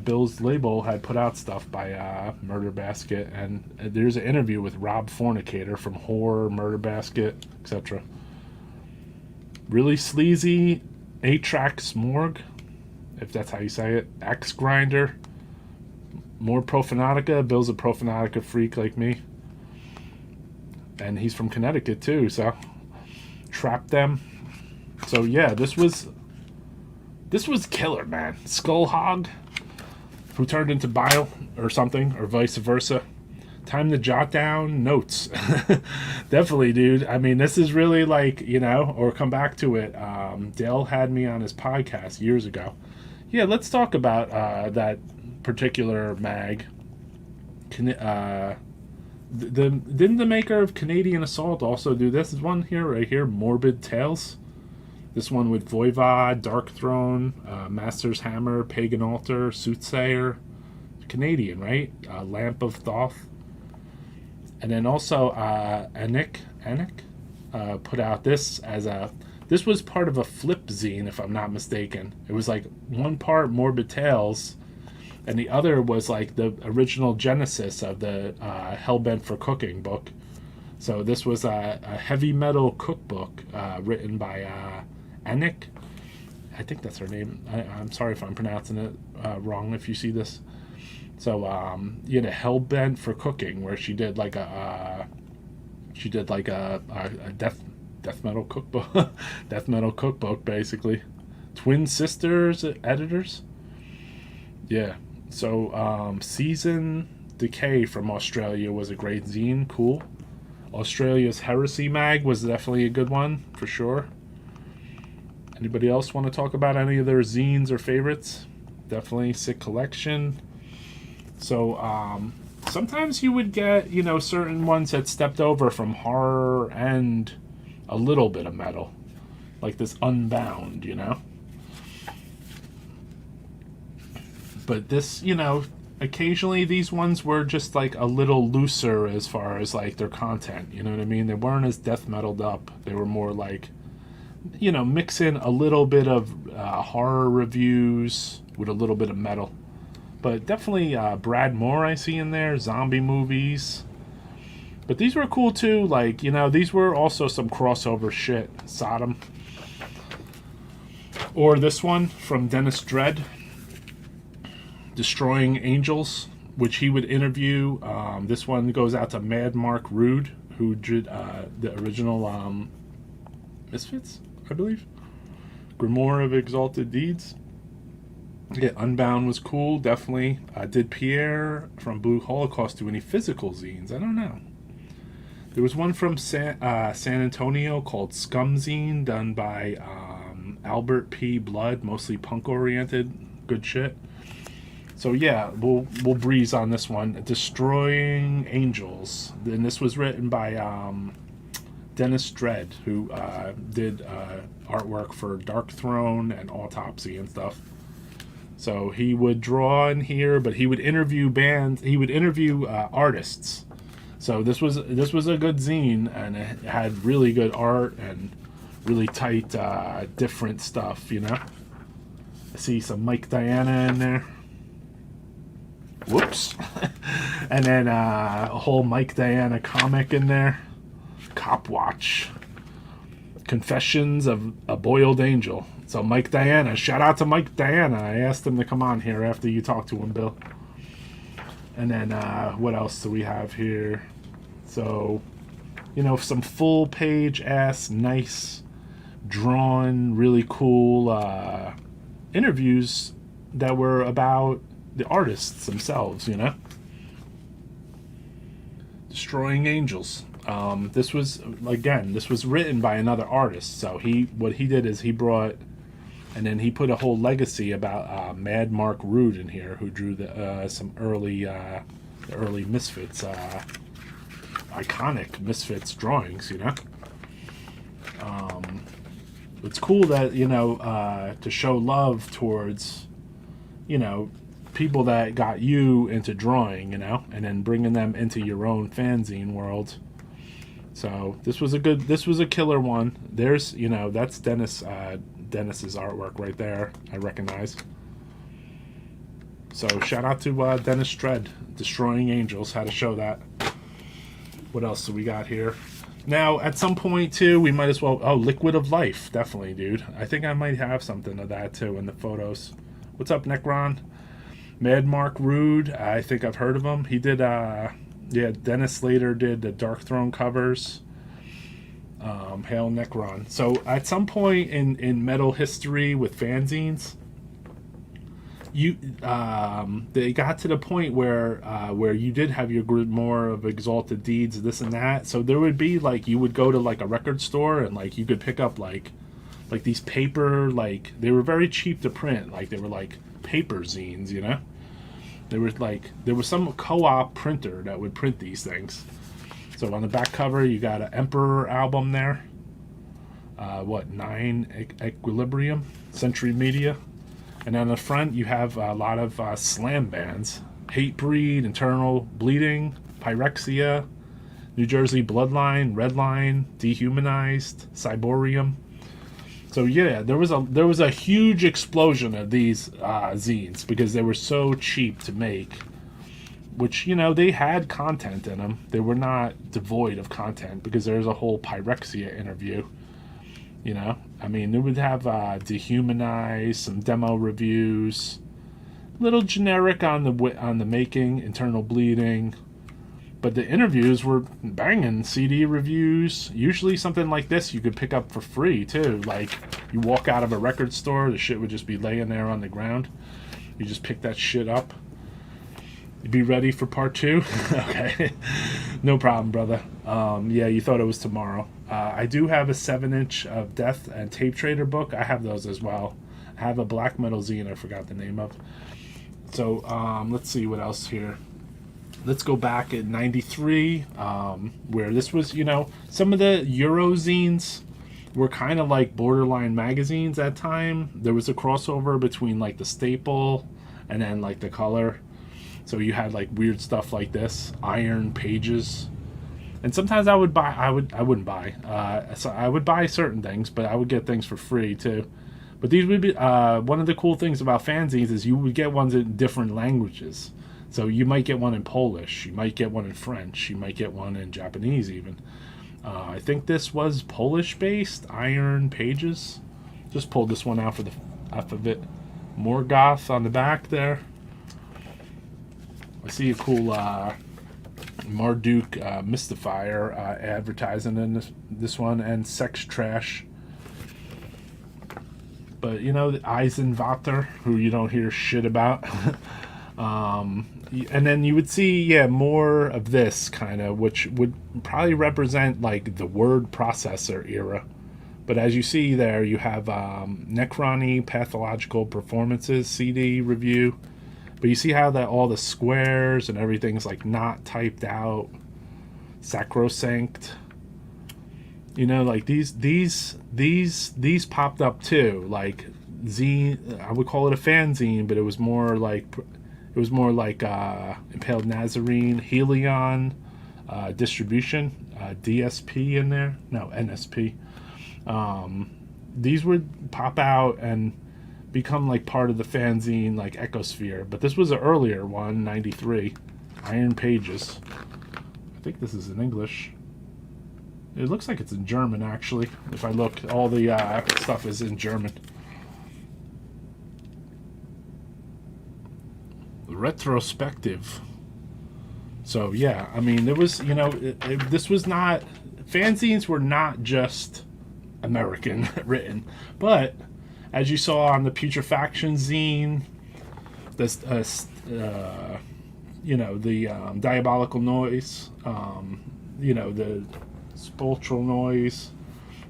Bill's label had put out stuff by Murder Basket, and there's an interview with Rob Fornicator from Horror, Murder Basket, etc. Really sleazy 8-track Smorg, if that's how you say it. Axe Grinder. More Profanatica. Bill's a Profanatica freak like me. and he's from Connecticut too, so Trap Them. So yeah, this was killer, man. Skullhog, who turned into Bile or something, or vice versa. Time to jot down notes. Definitely, dude. I mean, this is really like, or come back to it. Dale had me on his podcast years ago. Yeah, let's talk about that particular mag. Didn't the maker of Canadian Assault also do this? Is one here, right here, Morbid Tales. This one with Voivod, Dark Throne, Master's Hammer, Pagan Altar, Soothsayer. Canadian, right? Lamp of Thoth. And then also Anik put out this as this was part of a flip zine, if I'm not mistaken. It was like one part Morbid Tales, and the other was like the original genesis of the Hellbent for Cooking book. So this was a heavy metal cookbook written by Anik. I think that's her name. I'm sorry if I'm pronouncing it wrong if you see this. So you had a Hellbent for Cooking, where she did like a death metal cookbook, death metal cookbook basically. Twin Sisters editors. Yeah. So Season Decay from Australia was a great zine, cool. Australia's Heresy mag was definitely a good one for sure. Anybody else want to talk about any of their zines or favorites? Definitely sick collection. So sometimes you would get, certain ones that stepped over from horror and a little bit of metal. Like this Unbound, But this, occasionally these ones were just like a little looser as far as like their content, you know what I mean? They weren't as death metaled up. They were more like, mix in a little bit of horror reviews with a little bit of metal. But definitely Brad Moore I see in there, zombie movies. But these were cool too, like, these were also some crossover shit. Sodom. Or this one from Dennis Dredd, Destroying Angels, which he would interview. This one goes out to Mad Mark Rude, who did the original Misfits, I believe. Grimoire of Exalted Deeds. Yeah, Unbound was cool, definitely. Did Pierre from Blue Holocaust do any physical zines? I don't know. There was one from San Antonio called Scum Zine, done by Albert P. Blood, mostly punk-oriented. Good shit. So yeah, we'll breeze on this one. Destroying Angels. And this was written by Dennis Dredd, who did artwork for Dark Throne and Autopsy and stuff. So he would draw in here, but he would interview bands. He would interview artists. So this was a good zine, and it had really good art and really tight, different stuff. I see some Mike Diana in there. Whoops. And then a whole Mike Diana comic in there. Cop Watch. Confessions of a Boiled Angel. So Mike Diana, shout out to Mike Diana. I asked him to come on here after you talked to him, Bill. And then what else do we have here? So, some full page ass, nice, drawn, really cool interviews that were about the artists themselves, Destroying Angels. This was written by another artist. So what he did is he brought, and then he put a whole legacy about Mad Mark Rude in here, who drew some early Misfits, iconic Misfits drawings. It's cool that to show love towards, people that got you into drawing, and then bringing them into your own fanzine world. So this was a killer one. There's, that's Dennis's artwork right there. I recognize. So shout out to Dennis Dredd, Destroying Angels. Had to show that. What else do we got here? Now, at some point too, we might as well. Oh, Liquid of Life, definitely, dude. I think I might have something of that too in the photos. What's up, Necron? Mad Mark Rude. I think I've heard of him. He did Yeah, Dennis Slater did the Dark Throne covers. Hail Necron. So at some point in metal history with fanzines, they got to the point where you did have your group more of exalted deeds, this and that. So there would be like, you would go to like a record store and like you could pick up like these paper, like they were very cheap to print, like they were like paper zines, you know. There was some co-op printer that would print these things. So on the back cover you got an Emperor album there. 9 Equilibrium, Century Media. And on the front, you have a lot of slam bands. Hatebreed, Internal Bleeding, Pyrexia, New Jersey Bloodline, Redline, Dehumanized, Cyborium. So yeah, there was a huge explosion of these zines because they were so cheap to make. Which, you know, they had content in them. They were not devoid of content because there's a whole Pyrexia interview. You know, I mean, they would have Dehumanized, some demo reviews, little generic on the making, Internal Bleeding, but the interviews were banging. CD reviews, usually something like this you could pick up for free too. Like you walk out of a record store, the shit would just be laying there on the ground. You just pick that shit up. You be ready for part 2? Okay, no problem, brother. Yeah, you thought it was tomorrow. I do have a 7-inch of Death and Tape Trader book. I have those as well. I have a black metal zine I forgot the name of. So let's see what else here. Let's go back in 93, where this was, you know, some of the Euro zines were kind of like borderline magazines at time. There was a crossover between like the staple and then like the color. So you had like weird stuff like this, Iron Pages. And sometimes I wouldn't buy. So I would buy certain things, but I would get things for free too. But these would be one of the cool things about fanzines is you would get ones in different languages. So you might get one in Polish, you might get one in French, you might get one in Japanese even. I think this was Polish based, Iron Pages. Just pulled this one out for the alphabet. Morgoth on the back there. I see a cool Marduk Mystifier advertising in this one, and Sex Trash. But you know, the Eisenvater, who you don't hear shit about. And then you would see, yeah, more of this kind of, which would probably represent like the word processor era. But as you see there, you have Necrony Pathological Performances CD review. But you see how that all the squares and everything's like not typed out, sacrosanct. You know, like these popped up too. Like zine, I would call it a fanzine, but it was more like Impaled Nazarene, Helion, Distribution, DSP in there. No, NSP. These would pop out and become like part of the fanzine like ecosphere, but this was an earlier one, 93. Iron Pages. I think this is in English. It looks like it's in German actually. If I look, all the stuff is in German. Retrospective. So yeah, I mean, there was, you know, this was not, fanzines were not just American written, but as you saw on the Putrefaction zine, this, you know, the Diabolical Noise, you know, the Sepulchral Noise.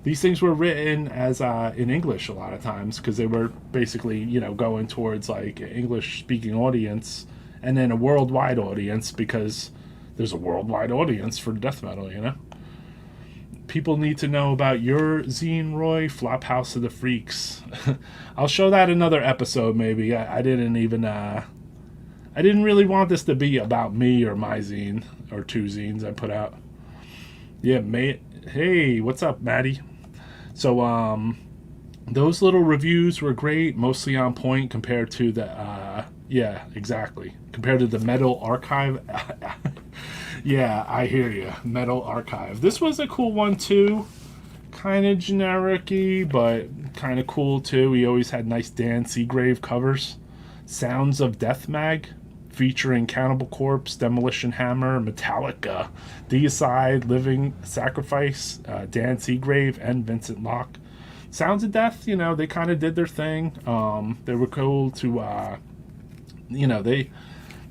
These things were written as in English a lot of times because they were basically, you know, going towards like an English-speaking audience and then a worldwide audience because there's a worldwide audience for death metal, you know. People need to know about your zine, Roy, Flophouse of the Freaks. I'll show that another episode, maybe. I didn't even, I didn't really want this to be about me or my zine, or 2 zines I put out. Yeah, hey, what's up, Maddie? So, those little reviews were great, mostly on point compared to the, yeah, exactly. Compared to the Metal Archive. Yeah, I hear you. Metal Archive. This was a cool one too. Kind of generic-y, but kind of cool too. He always had nice Dan Seagrave covers. Sounds of Death Mag. featuring Cannibal Corpse, Demolition Hammer, Metallica, Deicide, Living Sacrifice, Dan Seagrave, and Vincent Locke. Sounds of Death, you know, they kind of did their thing. They were cool to, you know, they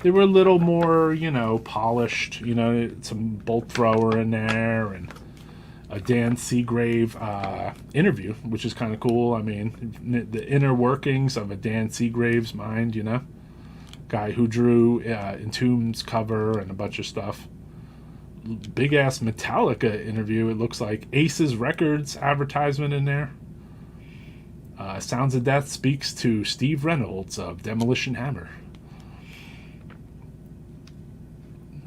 were a little more, you know, polished. You know, some Bolt Thrower in there, and a Dan Seagrave interview, which is kind of cool. I mean, the inner workings of a Dan Seagrave's mind, you know. Guy who drew Entombed's cover and a bunch of stuff. Big ass Metallica interview, it looks like. Ace's Records advertisement in there. Sounds of Death speaks to Steve Reynolds of Demolition Hammer.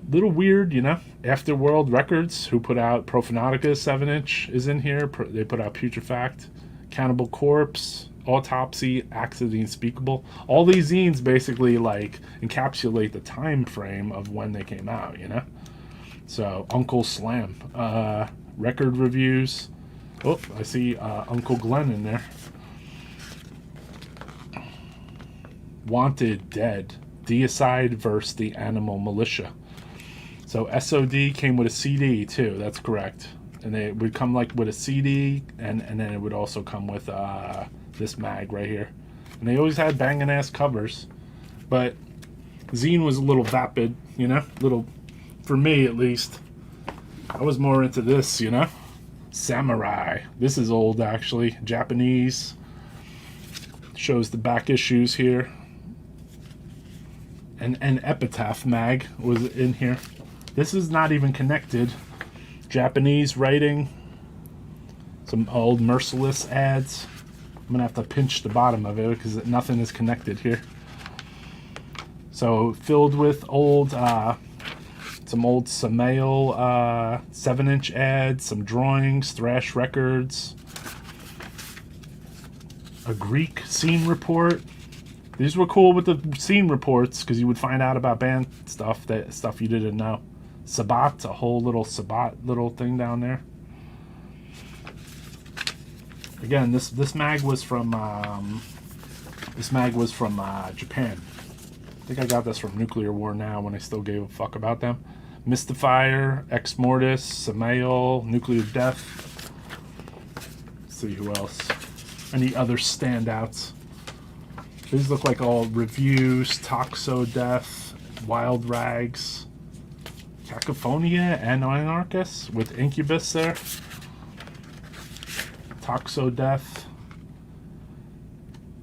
Little weird, you know. Afterworld Records, who put out Profanatica 7-inch, is in here. They put out Putrefact, Cannibal Corpse, Autopsy, Acts of the Unspeakable. All these zines basically like encapsulate the time frame of when they came out, you know. So Uncle Slam, record reviews. Oh, I see Uncle Glenn in there. Wanted Dead, Deicide versus the Animal Militia. So SOD came with a CD too. That's correct, and it would come like with a CD, and then it would also come with this mag right here. And they always had banging ass covers, but zine was a little vapid, you know, little, for me at least. I was more into this, you know. Samurai. This is old actually, Japanese. Shows the back issues here. And Epitaph mag was in here. This is not even connected. Japanese writing. Some old Merciless ads. I'm gonna have to pinch the bottom of it because nothing is connected here. So filled with old, some old Samael 7-inch ads, some drawings, Thrash records, a Greek scene report. These were cool with the scene reports because you would find out about band stuff, that stuff you didn't know. Sabat, a whole little Sabat little thing down there. Again, this mag was from Japan. I think I got this from Nuclear War Now when I still gave a fuck about them. Mystifier, Ex Mortis, Samael, Nuclear Death. Let's see who else. Any other standouts? These look like all reviews. Toxo Death, Wild Rags, Cacophonia, and Anarchus with Incubus there. Toxo Death.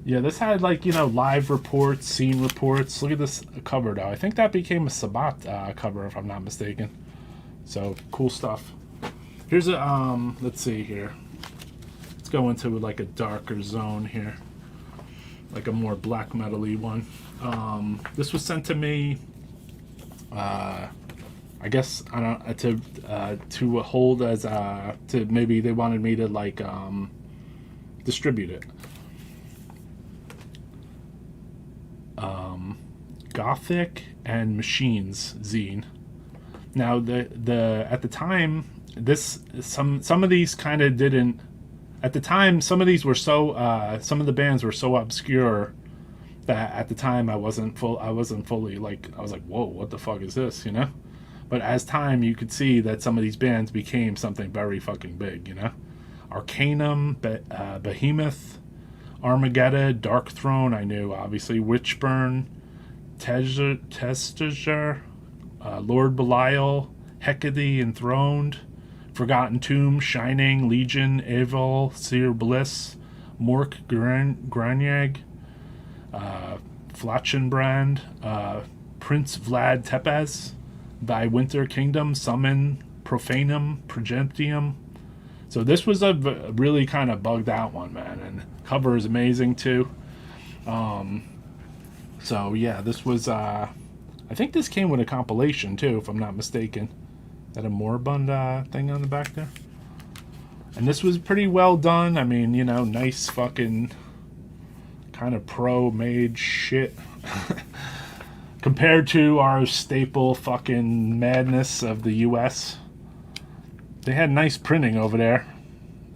Yeah, this had like, you know, live reports, scene reports. Look at this cover though. I think that became a Sabat cover if I'm not mistaken. So cool stuff. Here's a let's see here. Let's go into like a darker zone here. Like a more black metal-y one. This was sent to me I guess I don't to hold as to maybe they wanted me to like distribute it. Gothic and Machines zine. Now the at the time this some of these kind of didn't. At the time, some of these were so some of the bands were so obscure that at the time I wasn't fully like, I was like, whoa, what the fuck is this, you know? But as time, you could see that some of these bands became something very fucking big, you know? Arcanum, Behemoth, Armeggeddon, Dark Throne, I knew, obviously, Witchburn, Testager, Lord Belial, Hecate Enthroned, Forgotten Tomb, Shining, Legion, Evil, Seer Bliss, Mork Granyag, Flatchenbrand, Prince Vlad Tepes, Thy Winter Kingdom, Summon, Profanum, Progentium. So this was a really kind of bugged out one, man, and cover is amazing too. So yeah, this was I think this came with a compilation too, if I'm not mistaken. That a Moribund thing on the back there. And this was pretty well done. I mean, you know, nice fucking kind of pro-made shit. Compared to our staple fucking madness of the US. They had nice printing over there.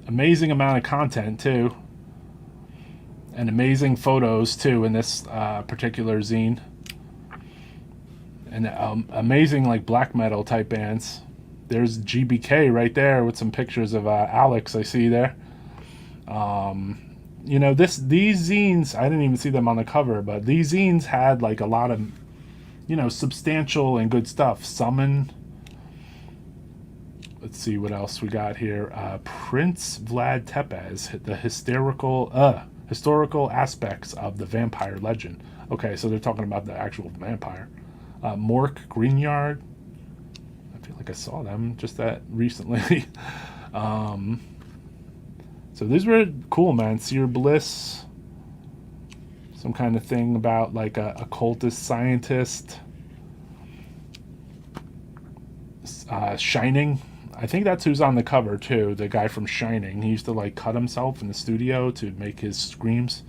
Amazing amount of content too. And amazing photos too in this particular zine. and amazing like black metal type bands. There's GBK right there with some pictures of Alex I see there. You know, these zines, I didn't even see them on the cover, but these zines had like a lot of, you know, substantial and good stuff. Summon. Let's see what else we got here. Prince Vlad Tepes, the historical aspects of the vampire legend. Okay, so they're talking about the actual vampire. Mork Greenyard. I feel like I saw them just that recently. So these were cool, man. Seer Bliss. Some kind of thing about like a occultist scientist. Shining. I think that's who's on the cover too. The guy from Shining. He used to like cut himself in the studio to make his screams.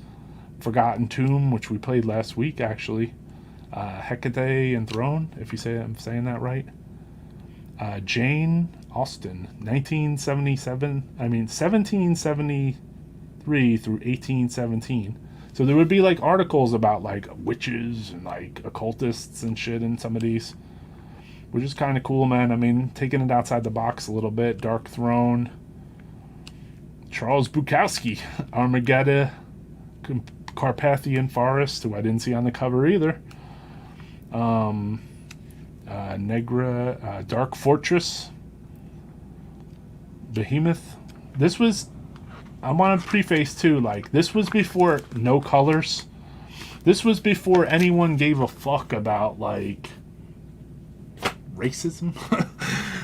Forgotten Tomb, which we played last week actually. Hecate Enthroned, if you say I'm saying that right. Jane Austen, 1773 through 1817. So there would be like articles about like witches and like occultists and shit in some of these, which is kind of cool, man. I mean, taking it outside the box a little bit. Dark Throne, Charles Bukowski, Armeggeddon, Carpathian Forest, who I didn't see on the cover either. Negra, Dark Fortress, Behemoth. This was, I want to preface too, like, this was before No Colors. This was before anyone gave a fuck about, like, racism.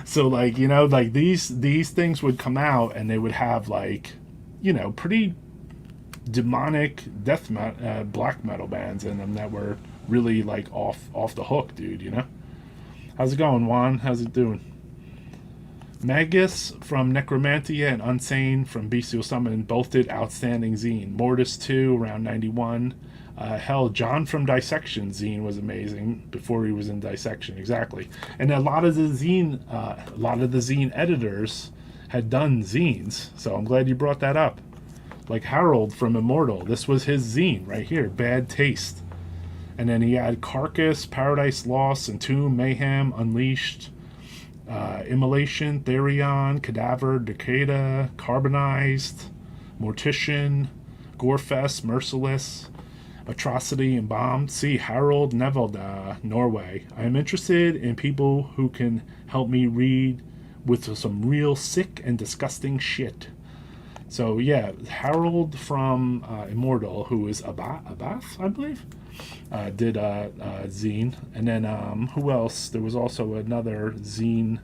So, like, you know, like, these things would come out and they would have, like, you know, pretty demonic black metal bands in them that were really, like, off the hook, dude, you know? How's it going, Juan? How's it doing? Magus from Necromantia and Unsane from Bestial Summon both did outstanding zine. Mortis 2 around 91. Hell, John from Dissection zine was amazing before he was in Dissection, exactly. And a lot of the zine editors had done zines, so I'm glad you brought that up. Like Harold from Immortal, this was his zine right here, Bad Taste. And then he had Carcass, Paradise Lost, Entomb, Mayhem, Unleashed, Immolation, Therion, Cadaver, Decada, Carbonized, Mortician, Gorefest, Merciless, Atrocity, and Bomb. See, Harold Neville, Norway. I am interested in people who can help me read with some real sick and disgusting shit. So, yeah, Harold from Immortal, who is Abath, I believe, did zine. And then who else? There was also another zine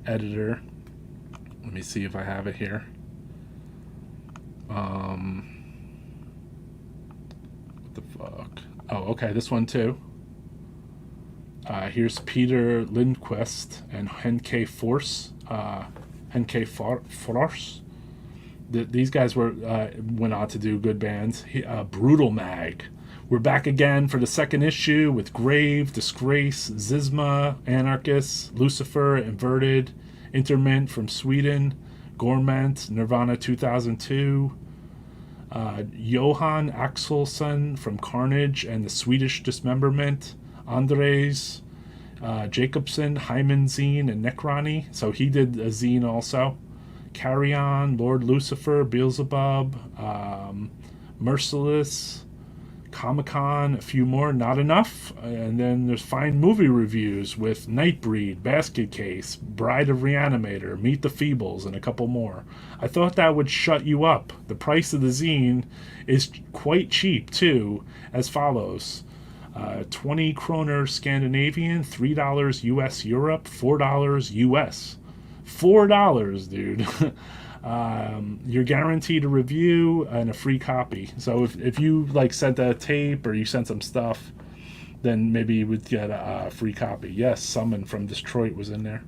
editor. Let me see if I have it here. What the fuck? Oh, okay, this one too. Here's Peter Lindquist and Henke Force. Force. These guys went on to do good bands. Brutal Mag. We're back again for the second issue with Grave, Disgrace, Xysma, Anarchist, Lucifer, Inverted, Interment from Sweden, Gorment, Nirvana 2002, Johan Axelsson from Carnage and the Swedish Dismemberment, Andres Jacobson, Hyman Zine, and Necrony. So he did a zine also. Carrion, Lord Lucifer, Beelzebub, Merciless, Comic-Con, a few more, not enough. And then there's fine movie reviews with Nightbreed, Basket Case, Bride of Reanimator, Meet the Feebles, and a couple more. I thought that would shut you up. The price of the zine is quite cheap, too, as follows. 20 kroner Scandinavian, $3 US Europe, $4 US. $4, dude. You're guaranteed a review and a free copy. So if you like sent a tape or you sent some stuff, then maybe you would get a free copy. Yes, Summon from Detroit was in there.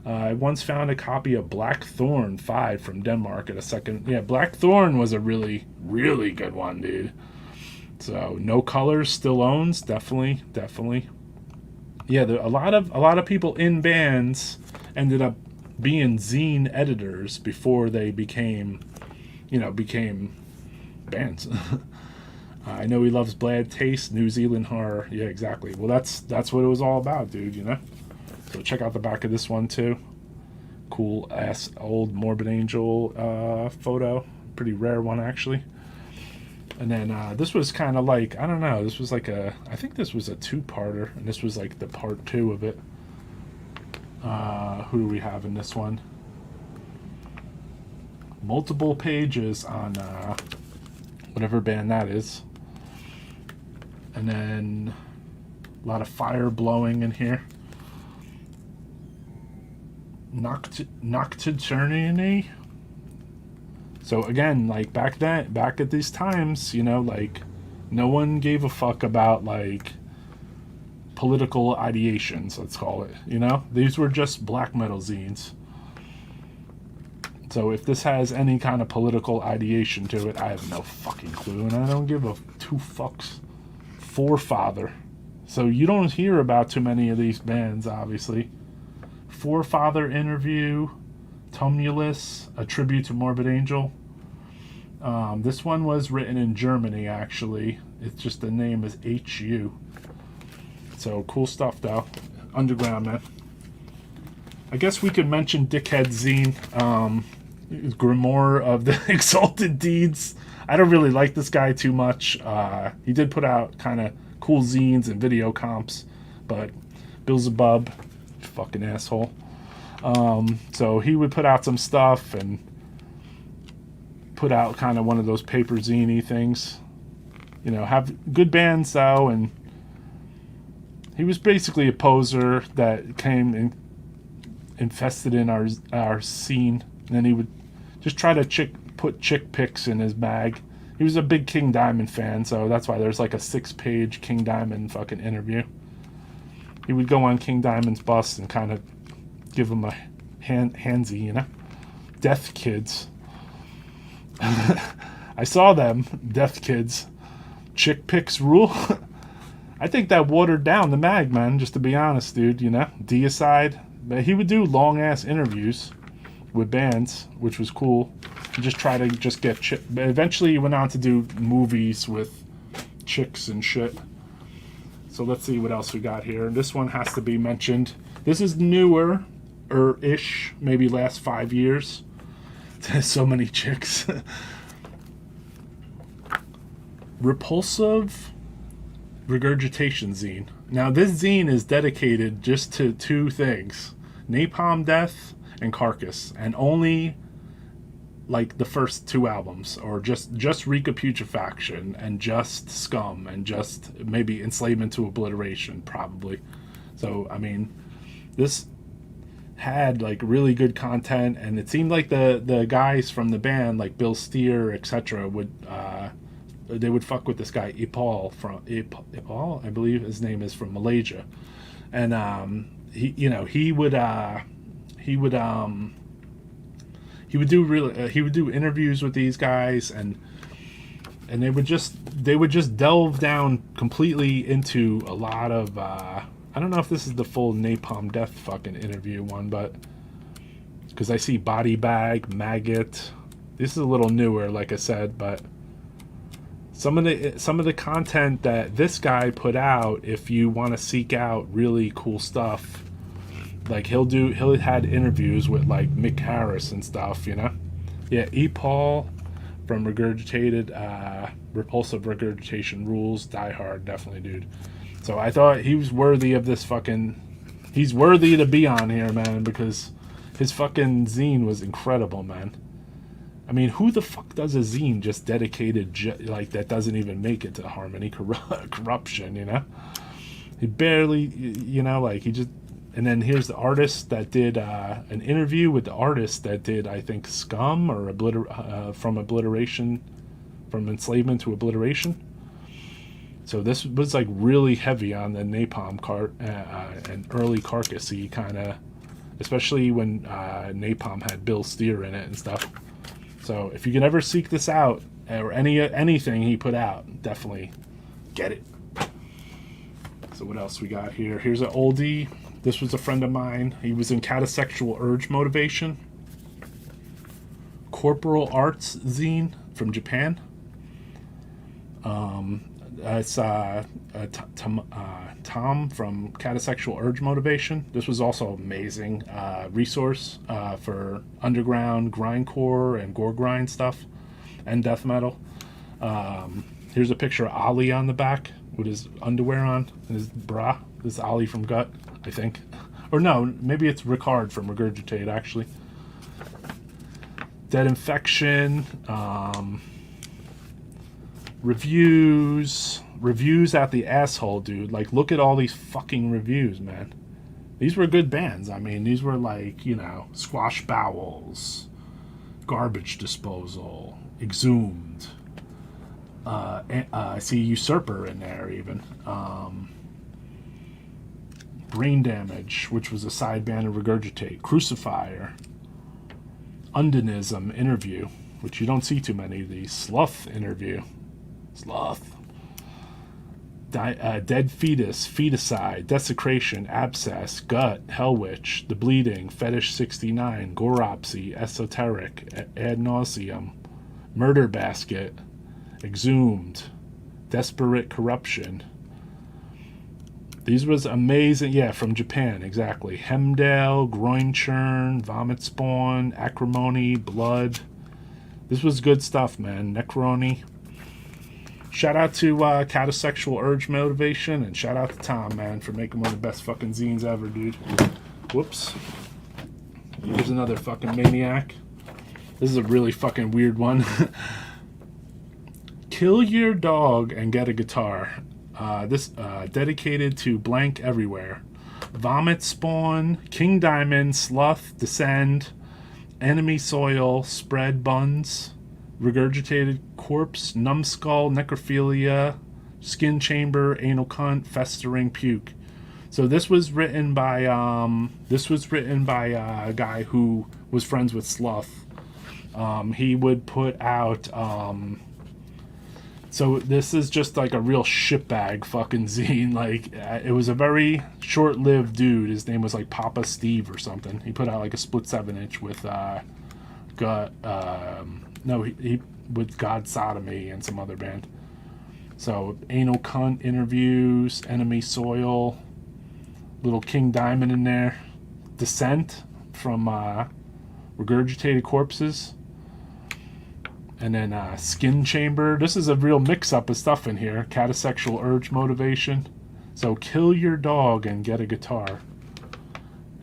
I once found a copy of Blackthorn 5 from Denmark at a second. Yeah, Blackthorn was a really, really good one, dude. So No Colors still owns, definitely. Yeah, a lot of people in bands ended up being zine editors before they became bands. I know he loves bad taste, New Zealand horror. Yeah, exactly. Well, that's what it was all about, dude, you know? So check out the back of this one, too. Cool ass old Morbid Angel photo. Pretty rare one, actually. And then this was kind of like, I don't know, this was like I think this was a two-parter, and this was like the part 2 of it. Who do we have in this one? Multiple pages on whatever band that is. And then a lot of fire blowing in here. Nocturne. So again, like back at these times, you know, like no one gave a fuck about like political ideations, let's call it, you know? These were just black metal zines. So if this has any kind of political ideation to it, I have no fucking clue, and I don't give a two fucks. Forefather. So you don't hear about too many of these bands, obviously. Forefather interview, Tumulus, a tribute to Morbid Angel. This one was written in Germany, actually. It's just the name is HU. So cool stuff, though. Underground, man. I guess we could mention Dickhead Zine, Grimoire of the Exalted Deeds. I don't really like this guy too much. He did put out kind of cool zines and video comps, but Beelzebub, fucking asshole. So he would put out some stuff and put out kind of one of those paper zine-y things. You know, have good bands, though, and he was basically a poser that came and infested in our scene, and then he would just try to put chick pics in his bag. He was a big King Diamond fan, so that's why there's like a 6-page King Diamond fucking interview. He would go on King Diamond's bus and kind of give him a handsy, you know? Death Kids. I saw them, Death Kids. Chick pics rule. I think that watered down the mag, man, just to be honest, dude, you know? Deicide. But he would do long-ass interviews with bands, which was cool. And just try to just get chick. But eventually he went on to do movies with chicks and shit. So let's see what else we got here. This one has to be mentioned. This is newer, ish, maybe last 5 years. So many chicks. Repulsive Regurgitation Zine. Now this zine is dedicated just to 2 things: Napalm Death and Carcass, and only like the first 2 albums, or just Putrefaction and just Scum and just maybe Enslavement to Obliteration, probably. So I mean, this had like really good content, and it seemed like the guys from the band, like Bill Steer, etc., would they would fuck with this guy Ipal, I believe his name is, from Malaysia, and he would do interviews with these guys, and they would just delve down completely into a lot of I don't know if this is the full Napalm Death fucking interview one, but because I see Body Bag, Maggot. This is a little newer, like I said, but some of the content that this guy put out, if you want to seek out really cool stuff, like he'll had interviews with like Mick Harris and stuff, you know. Yeah, Paul from Repulsive Regurgitation rules. Die Hard, definitely, dude. So I thought he was worthy of this fucking. He's worthy to be on here, man, because his fucking zine was incredible, man. I mean, who the fuck does a zine just dedicated like that doesn't even make it to Harmony Corruption, you know? He barely, you know, like he just. And then here's the artist that did an interview with the artist that did, I think, Scum or from Enslavement to Obliteration. So this was like really heavy on the Napalm and early Carcassy kind of, especially when Napalm had Bill Steer in it and stuff. So if you can ever seek this out, or anything he put out, definitely get it. So what else we got here? Here's an oldie. This was a friend of mine. He was in Catasexual Urge Motivation. Corporal Arts Zine from Japan. It's Tom from Catasexual Urge Motivation. This was also amazing resource for underground grindcore and gore grind stuff and death metal. Here's a picture of Ali on the back with his underwear on and his bra. This is Ali from Gut, I think. Or no, maybe it's Ricard from Regurgitate, actually. Dead Infection. Reviews at the asshole, dude. Like, look at all these fucking reviews, man. These were good bands. I mean, these were like, you know, Squash Bowels, Garbage Disposal, Exhumed. I see Usurper in there even. Brain Damage, which was a side band of Regurgitate. Crucifier. Undenism Interview, which you don't see too many of these. Sloth Interview. Sloth. Dead Fetus, Feticide, Desecration, Abscess, Gut, Hellwitch, The Bleeding, Fetish 69, Goropsy, Esoteric, Ad Nauseum, Murder Basket, Exhumed, Desperate Corruption. These was amazing. Yeah, from Japan, exactly. Hemdale, Groin Churn, Vomit Spawn, Acrimony, Blood. This was good stuff, man. Necrony. Shout out to Catasexual Urge Motivation, and shout out to Tom, man, for making one of the best fucking zines ever, dude. Whoops. Here's another fucking maniac. This is a really fucking weird one. Kill your dog and get a guitar. This dedicated to blank everywhere. Vomit Spawn, King Diamond, Sloth, Descend, Enemy Soil, Spread Buns, Regurgitated Corpse, Numbskull, Necrophilia, Skin Chamber, Anal Cunt, Festering Puke. So this was written by a guy who was friends with Sloth. He would put out so this is just like a real shitbag fucking zine. Like, it was a very short-lived dude. His name was like Papa Steve or something. He put out like a split 7-inch with he with God Sodomy and some other band. So Anal Cunt Interviews, Enemy Soil, little King Diamond in there, Descent from Regurgitated Corpses, and then Skin Chamber. This is a real mix-up of stuff in here. Catasexual Urge Motivation. So Kill Your Dog and Get a Guitar.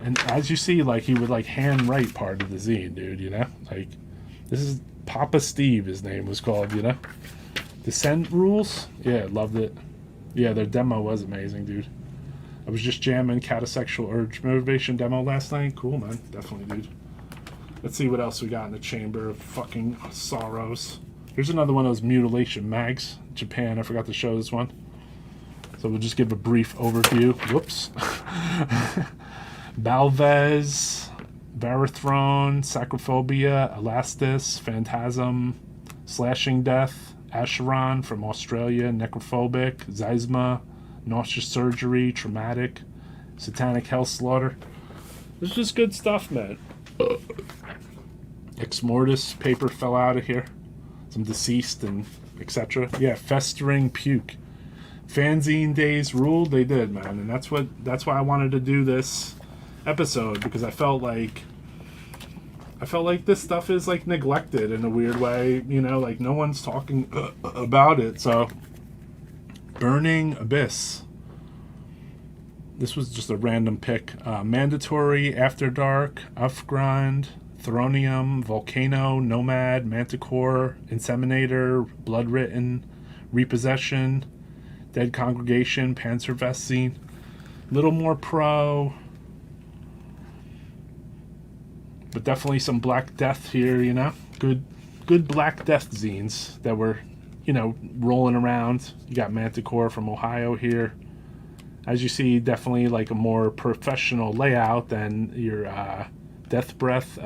And as you see, like, he would like hand write part of the zine, dude, you know? Like, this is Papa Steve, his name was called, you know? Descent Rules? Yeah, loved it. Yeah, their demo was amazing, dude. I was just jamming Catasexual Urge Motivation demo last night. Cool, man. Definitely, dude. Let's see what else we got in the chamber of fucking sorrows. Here's another one of those Mutilation mags. Japan, I forgot to show this one. So we'll just give a brief overview. Whoops. Balvez, Varathrone, Sacrophobia, Elastis, Phantasm, Slashing Death, Acheron from Australia, Necrophobic, Xysma, Nauseous Surgery, Traumatic, Satanic Hell Slaughter. This is just good stuff, man. Ex Mortis paper fell out of here. Some Deceased and etc. Yeah, Festering Puke. Fanzine days ruled. They did, man, and that's why I wanted to do this episode, because I felt like this stuff is like neglected in a weird way, you know, like no one's talking about it. So Burning Abyss. This was just a random pick. Mandatory, After Dark, Aufgrind, Thronium, Volcano, Nomad, Manticore, Inseminator, Bloodwritten, Repossession, Dead Congregation, Panzervest. Little more pro, but definitely some Black Death here, you know? Good Black Death zines that were, you know, rolling around. You got Manticore from Ohio here. As you see, definitely like a more professional layout than your Death Breath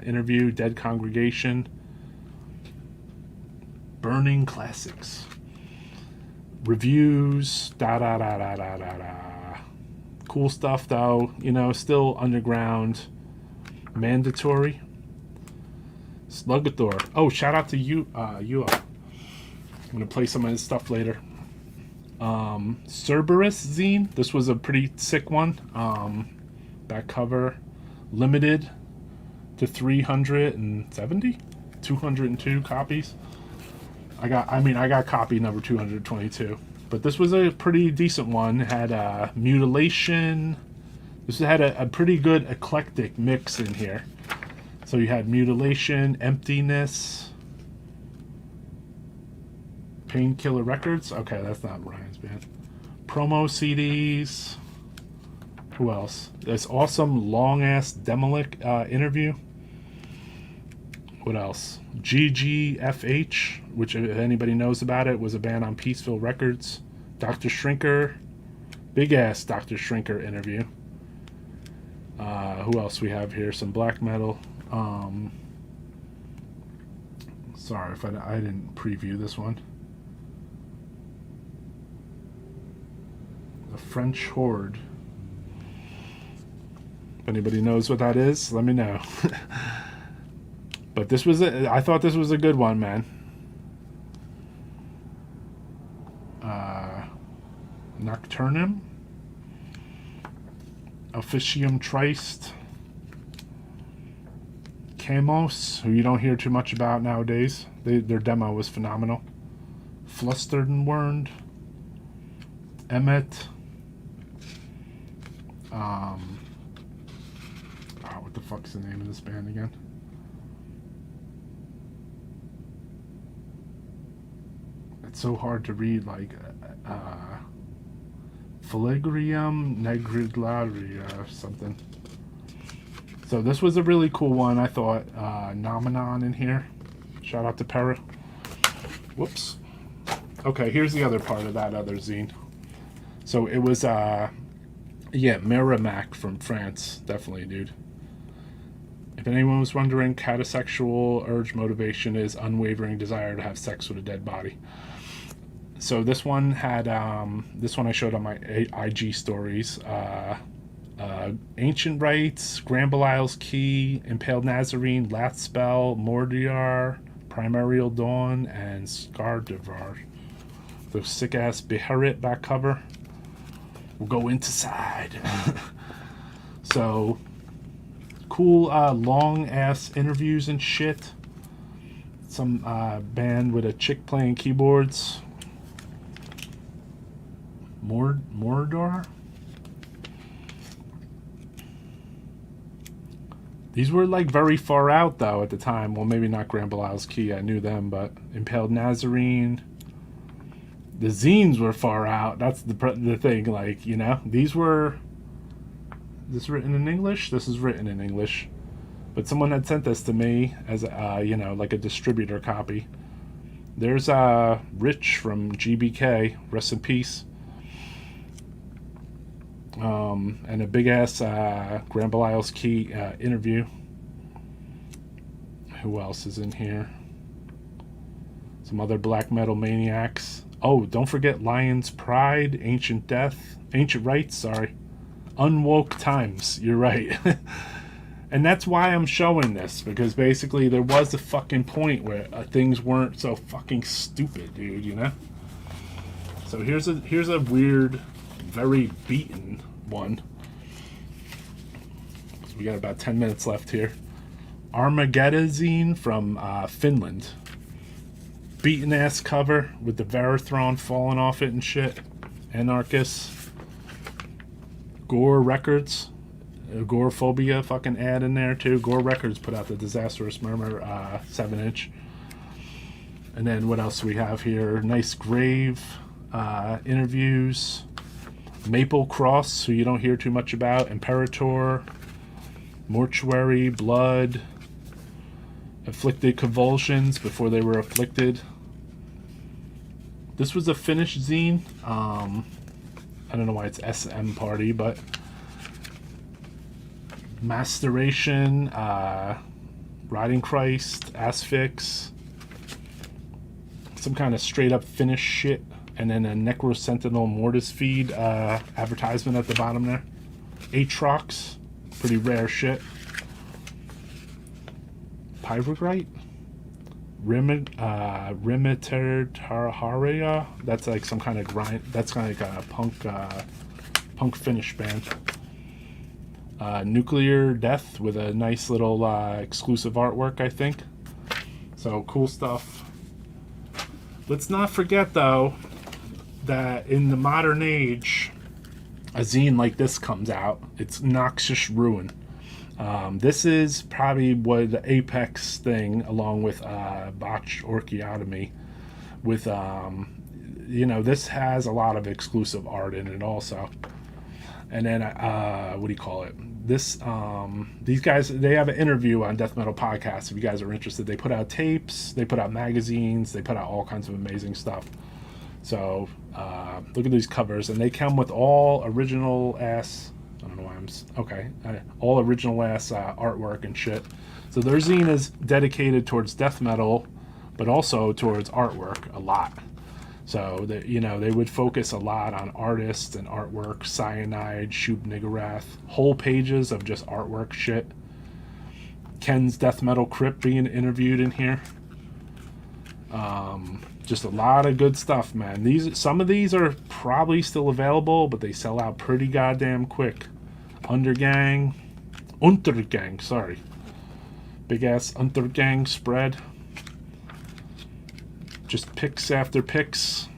interview, Dead Congregation. Burning Classics. Reviews, Cool stuff, though, you know, still underground. Mandatory. Slugathor. Oh, shout out to you, I'm going to play some of his stuff later. Cerberus Zine. This was a pretty sick one. Back cover. Limited to 370? 202 copies. I got copy number 222. But this was a pretty decent one. It had Mutilation. This had a pretty good eclectic mix in here. So you had Mutilation, Emptiness, Painkiller Records. Okay, that's not Ryan's band. Promo CDs. Who else? This awesome long-ass Demolic interview. What else? GGFH, which if anybody knows about it, was a band on Peaceville Records. Dr. Shrinker. Big-ass Dr. Shrinker interview. Who else we have here? Some black metal. Sorry if I didn't preview this one. The French Horde. If anybody knows what that is, let me know. But this was I thought this was a good one, man. Nocturnum. Officium Trist. Camos, who you don't hear too much about nowadays. Their demo was phenomenal. Flustered and Werned. Emmet. What the fuck's the name of this band again? It's so hard to read, like Philagrium Negrilaria or something. So this was a really cool one, I thought. Nomenon in here. Shout out to Para. Whoops. Okay, here's the other part of that other zine. So it was, Merrimack from France. Definitely, dude. If anyone was wondering, catasexual urge motivation is unwavering desire to have sex with a dead body. So this one had, this one I showed on my IG stories. Ancient Rites, Grambelile's Key, Impaled Nazarene, Lath Spell, Mordiar, Primarial Dawn, and Scardivar. The sick-ass Beherit back cover. We'll go inside. So, cool long-ass interviews and shit. Some band with a chick playing keyboards. Mordor? These were like very far out though at the time. Well, maybe not Grambelile's Key, I knew them, but Impaled Nazarene. The zines were far out. That's the thing, like, you know. These were... Is this written in English? This is written in English. But someone had sent this to me as, like a distributor copy. There's Rich from GBK. Rest in peace. And a big-ass Grambelile's Key interview. Who else is in here? Some other black metal maniacs. Oh, don't forget Lion's Pride, Ancient Rites, sorry. Unwoke Times, you're right. And that's why I'm showing this, because basically there was a fucking point where things weren't so fucking stupid, dude, you know? So here's a weird, very beaten one. So we got about 10 minutes left here. Armeggeddon Zine from Finland. Beaten ass cover with the Varathron falling off it and shit. Anarchist. Gore Records. Agoraphobia fucking ad in there too. Gore Records put out the Disastrous Murmur 7-inch. And then what else do we have here? Nice Grave interviews. Maple Cross, who you don't hear too much about. Imperator. Mortuary. Blood. Afflicted Convulsions before they were afflicted. This was a Finnish zine. I don't know why it's SM Party, but Masteration, Riding Christ, Asphyx, some kind of straight up Finnish shit, and then a Necro Sentinel Mortis feed advertisement at the bottom there. Atrox, pretty rare shit. Pyrogrite? Rimitarharia. That's like some kind of grind. That's kind of like a punk Finnish band. Nuclear Death with a nice little exclusive artwork, I think. So cool stuff. Let's not forget though that in the modern age, a zine like this comes out. It's Noxious Ruin. This is probably what the apex thing, along with Botched Orchiotomy. With this has a lot of exclusive art in it also. And then what do you call it? These guys, they have an interview on Death Metal Podcast. If you guys are interested, they put out tapes, they put out magazines, they put out all kinds of amazing stuff. So look at these covers, and they come with all original ass. I don't know why all original ass artwork and shit. So their zine is dedicated towards death metal, but also towards artwork a lot. So they would focus a lot on artists and artwork. Cyanide, Shub Niggurath, whole pages of just artwork shit. Ken's Death Metal Crypt being interviewed in here. Just a lot of good stuff, man. Some of these are probably still available, but they sell out pretty goddamn quick. Untergang, sorry. Big ass Untergang spread. Just picks after picks.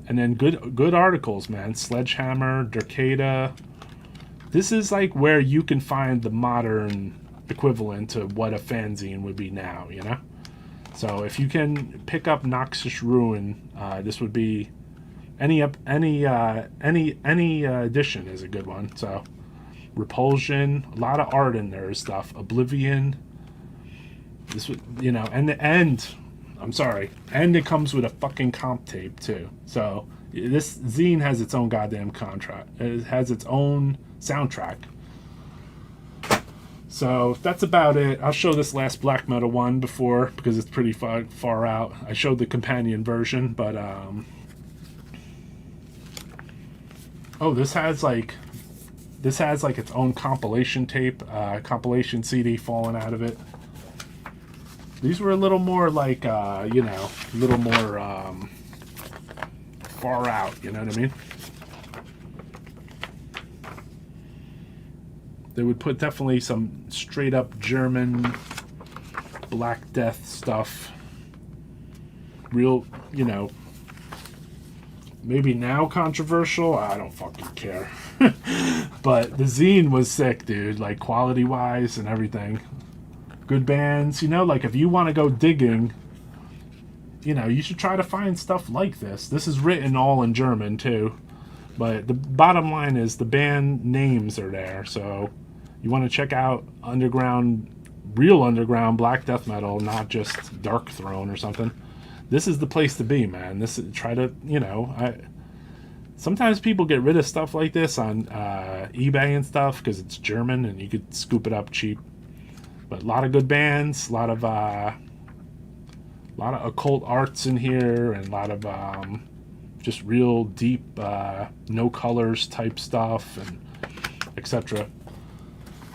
And then good articles, man. Sledgehammer, Dercada. This is like where you can find the modern equivalent to what a fanzine would be now, you know? So if you can pick up Noxious Ruin, this would be any edition is a good one. So Repulsion, a lot of art in there and stuff. Oblivion. This would, and the end. I'm sorry, and it comes with a fucking comp tape too. So this zine has its own goddamn contract. It has its own soundtrack. So that's about it. I'll show this last black metal one because it's pretty far out. I showed the companion version, but this has like its own compilation tape, compilation CD falling out of it. These were a little more like a little more far out. You know what I mean? They would put definitely some straight up German Black Death stuff. Real, maybe now controversial. I don't fucking care. But the zine was sick, dude. Like quality wise and everything. Good bands. Like if you want to go digging, you should try to find stuff like this. This is written all in German too. But the bottom line is the band names are there, so you want to check out real underground black death metal, not just Dark Throne or something. This is the place to be, man. Sometimes people get rid of stuff like this on eBay and stuff because it's German and you could scoop it up cheap. But a lot of good bands, a lot of occult arts in here, and a lot of just real deep, no colors type stuff, and etc.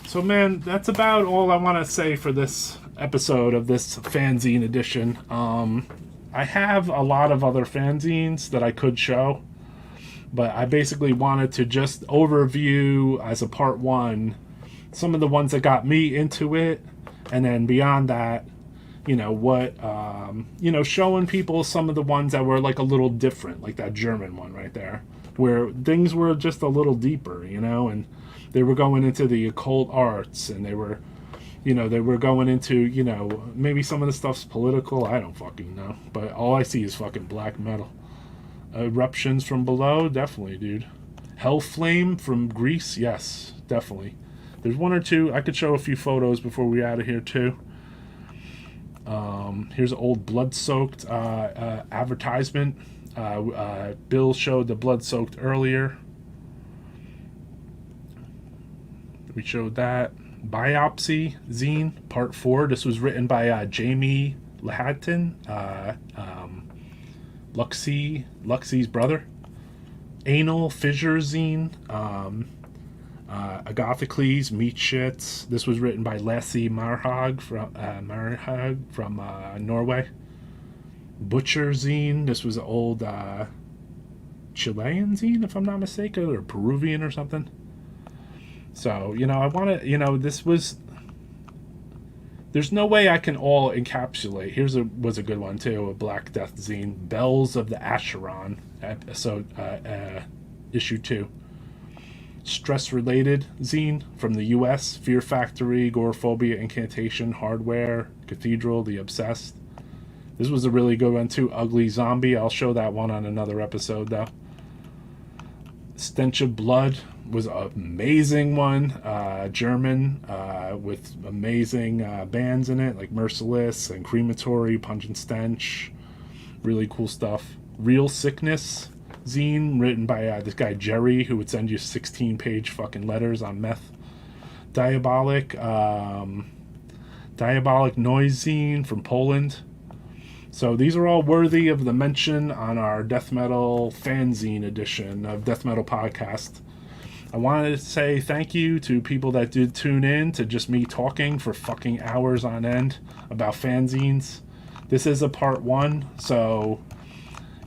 So, man, that's about all I want to say for this episode of this fanzine edition. I have a lot of other fanzines that I could show, but I basically wanted to just overview as a part one some of the ones that got me into it, and then beyond that, showing people some of the ones that were like a little different, like that German one right there, where things were just a little deeper, and they were going into the occult arts, and they were going into, maybe some of the stuff's political, I don't fucking know, but all I see is fucking black metal. Eruptions from Below, definitely, dude. Hellflame from Greece, yes, definitely. There's one or two. I could show a few photos before we're out of here too. Here's an old blood-soaked advertisement. Bill showed the blood-soaked earlier. We showed that. Biopsy Zine, Part 4. This was written by Jamie Lahatton, Luxie's brother. Anal Fissure Zine. Agathocles, Meat Shits. This was written by Lasse Marhag from Norway. Butcher Zine. This was an old Chilean zine, if I'm not mistaken, or Peruvian or something. So, I want to, this was... There's no way I can all encapsulate. Was a good one, too, a Black Death zine. Bells of the Acheron, episode, issue 2. Stress-related zine from the U.S. Fear Factory, Gorephobia, Incantation, Hardware, Cathedral, The Obsessed. This was a really good one, too. Ugly Zombie. I'll show that one on another episode, though. Stench of Blood was an amazing one. German, with amazing bands in it, like Merciless and Crematory, Pungent Stench. Really cool stuff. Real Sickness zine, written by this guy Jerry, who would send you 16-page fucking letters on meth. Diabolic Noize Zine from Poland. So these are all worthy of the mention on our Death Metal Fanzine edition of Death Metal Podcast. I wanted to say thank you to people that did tune in to just me talking for fucking hours on end about fanzines. This is a part 1, so...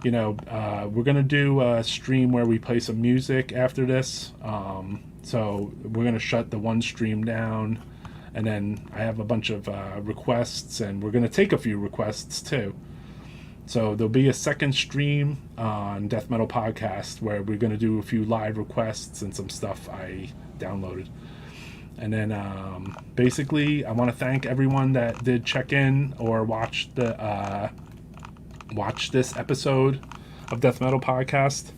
we're going to do a stream where we play some music after this. So we're going to shut the one stream down. And then I have a bunch of requests, and we're going to take a few requests too. So there'll be a second stream on Death Metal Podcast where we're going to do a few live requests and some stuff I downloaded. And then basically I want to thank everyone that did check in or watch this episode of Death Metal Podcast.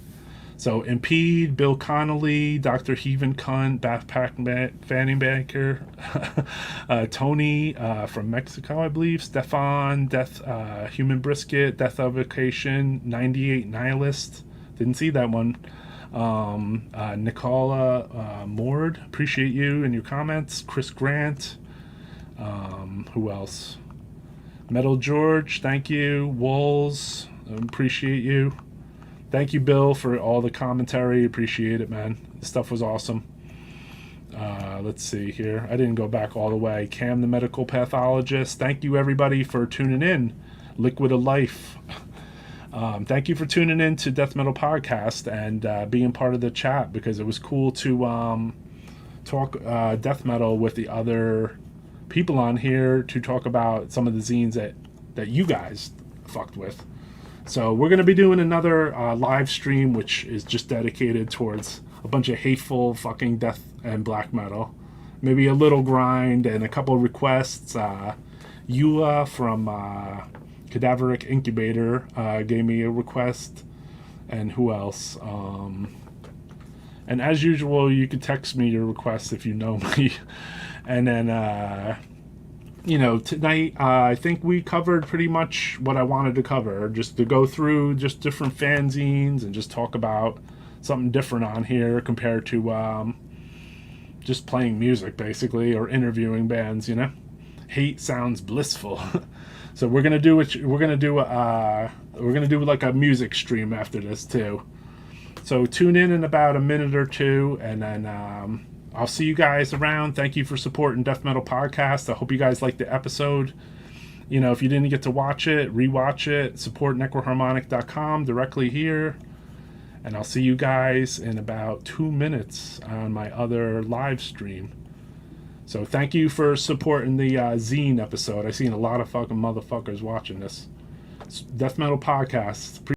So Impede, Bill Connolly, Dr. Heaven Cunt, Backpack Fanny Banker, Tony from Mexico, I believe, Stefan, Death, Human Brisket, Death Avocation, 98 Nihilist, didn't see that one. Nicola Mord, appreciate you and your comments. Chris Grant, who else? Metal George, thank you. Wolves, appreciate you. Thank you, Bill, for all the commentary. Appreciate it, man. This stuff was awesome. Let's see here. I didn't go back all the way. Cam, the medical pathologist. Thank you, everybody, for tuning in. Liquid of Life. Thank you for tuning in to Death Metal Podcast and being part of the chat, because it was cool to talk death metal with the other people on here to talk about some of the zines that you guys fucked with. So we're going to be doing another live stream, which is just dedicated towards a bunch of hateful fucking death and black metal. Maybe a little grind and a couple of requests. Eula from Cadaveric Incubator gave me a request. And who else? And as usual, you can text me your requests if you know me. And then... tonight, I think we covered pretty much what I wanted to cover, just to go through just different fanzines and just talk about something different on here compared to just playing music, basically, or interviewing bands, Hate sounds blissful. So we're going to do like a music stream after this, too. So tune in about a minute or two, and then... I'll see you guys around. Thank you for supporting Death Metal Podcast. I hope you guys liked the episode. If you didn't get to watch it, rewatch it. Support necroharmonic.com directly here. And I'll see you guys in about 2 minutes on my other live stream. So thank you for supporting the zine episode. I've seen a lot of fucking motherfuckers watching this. Death Metal Podcast.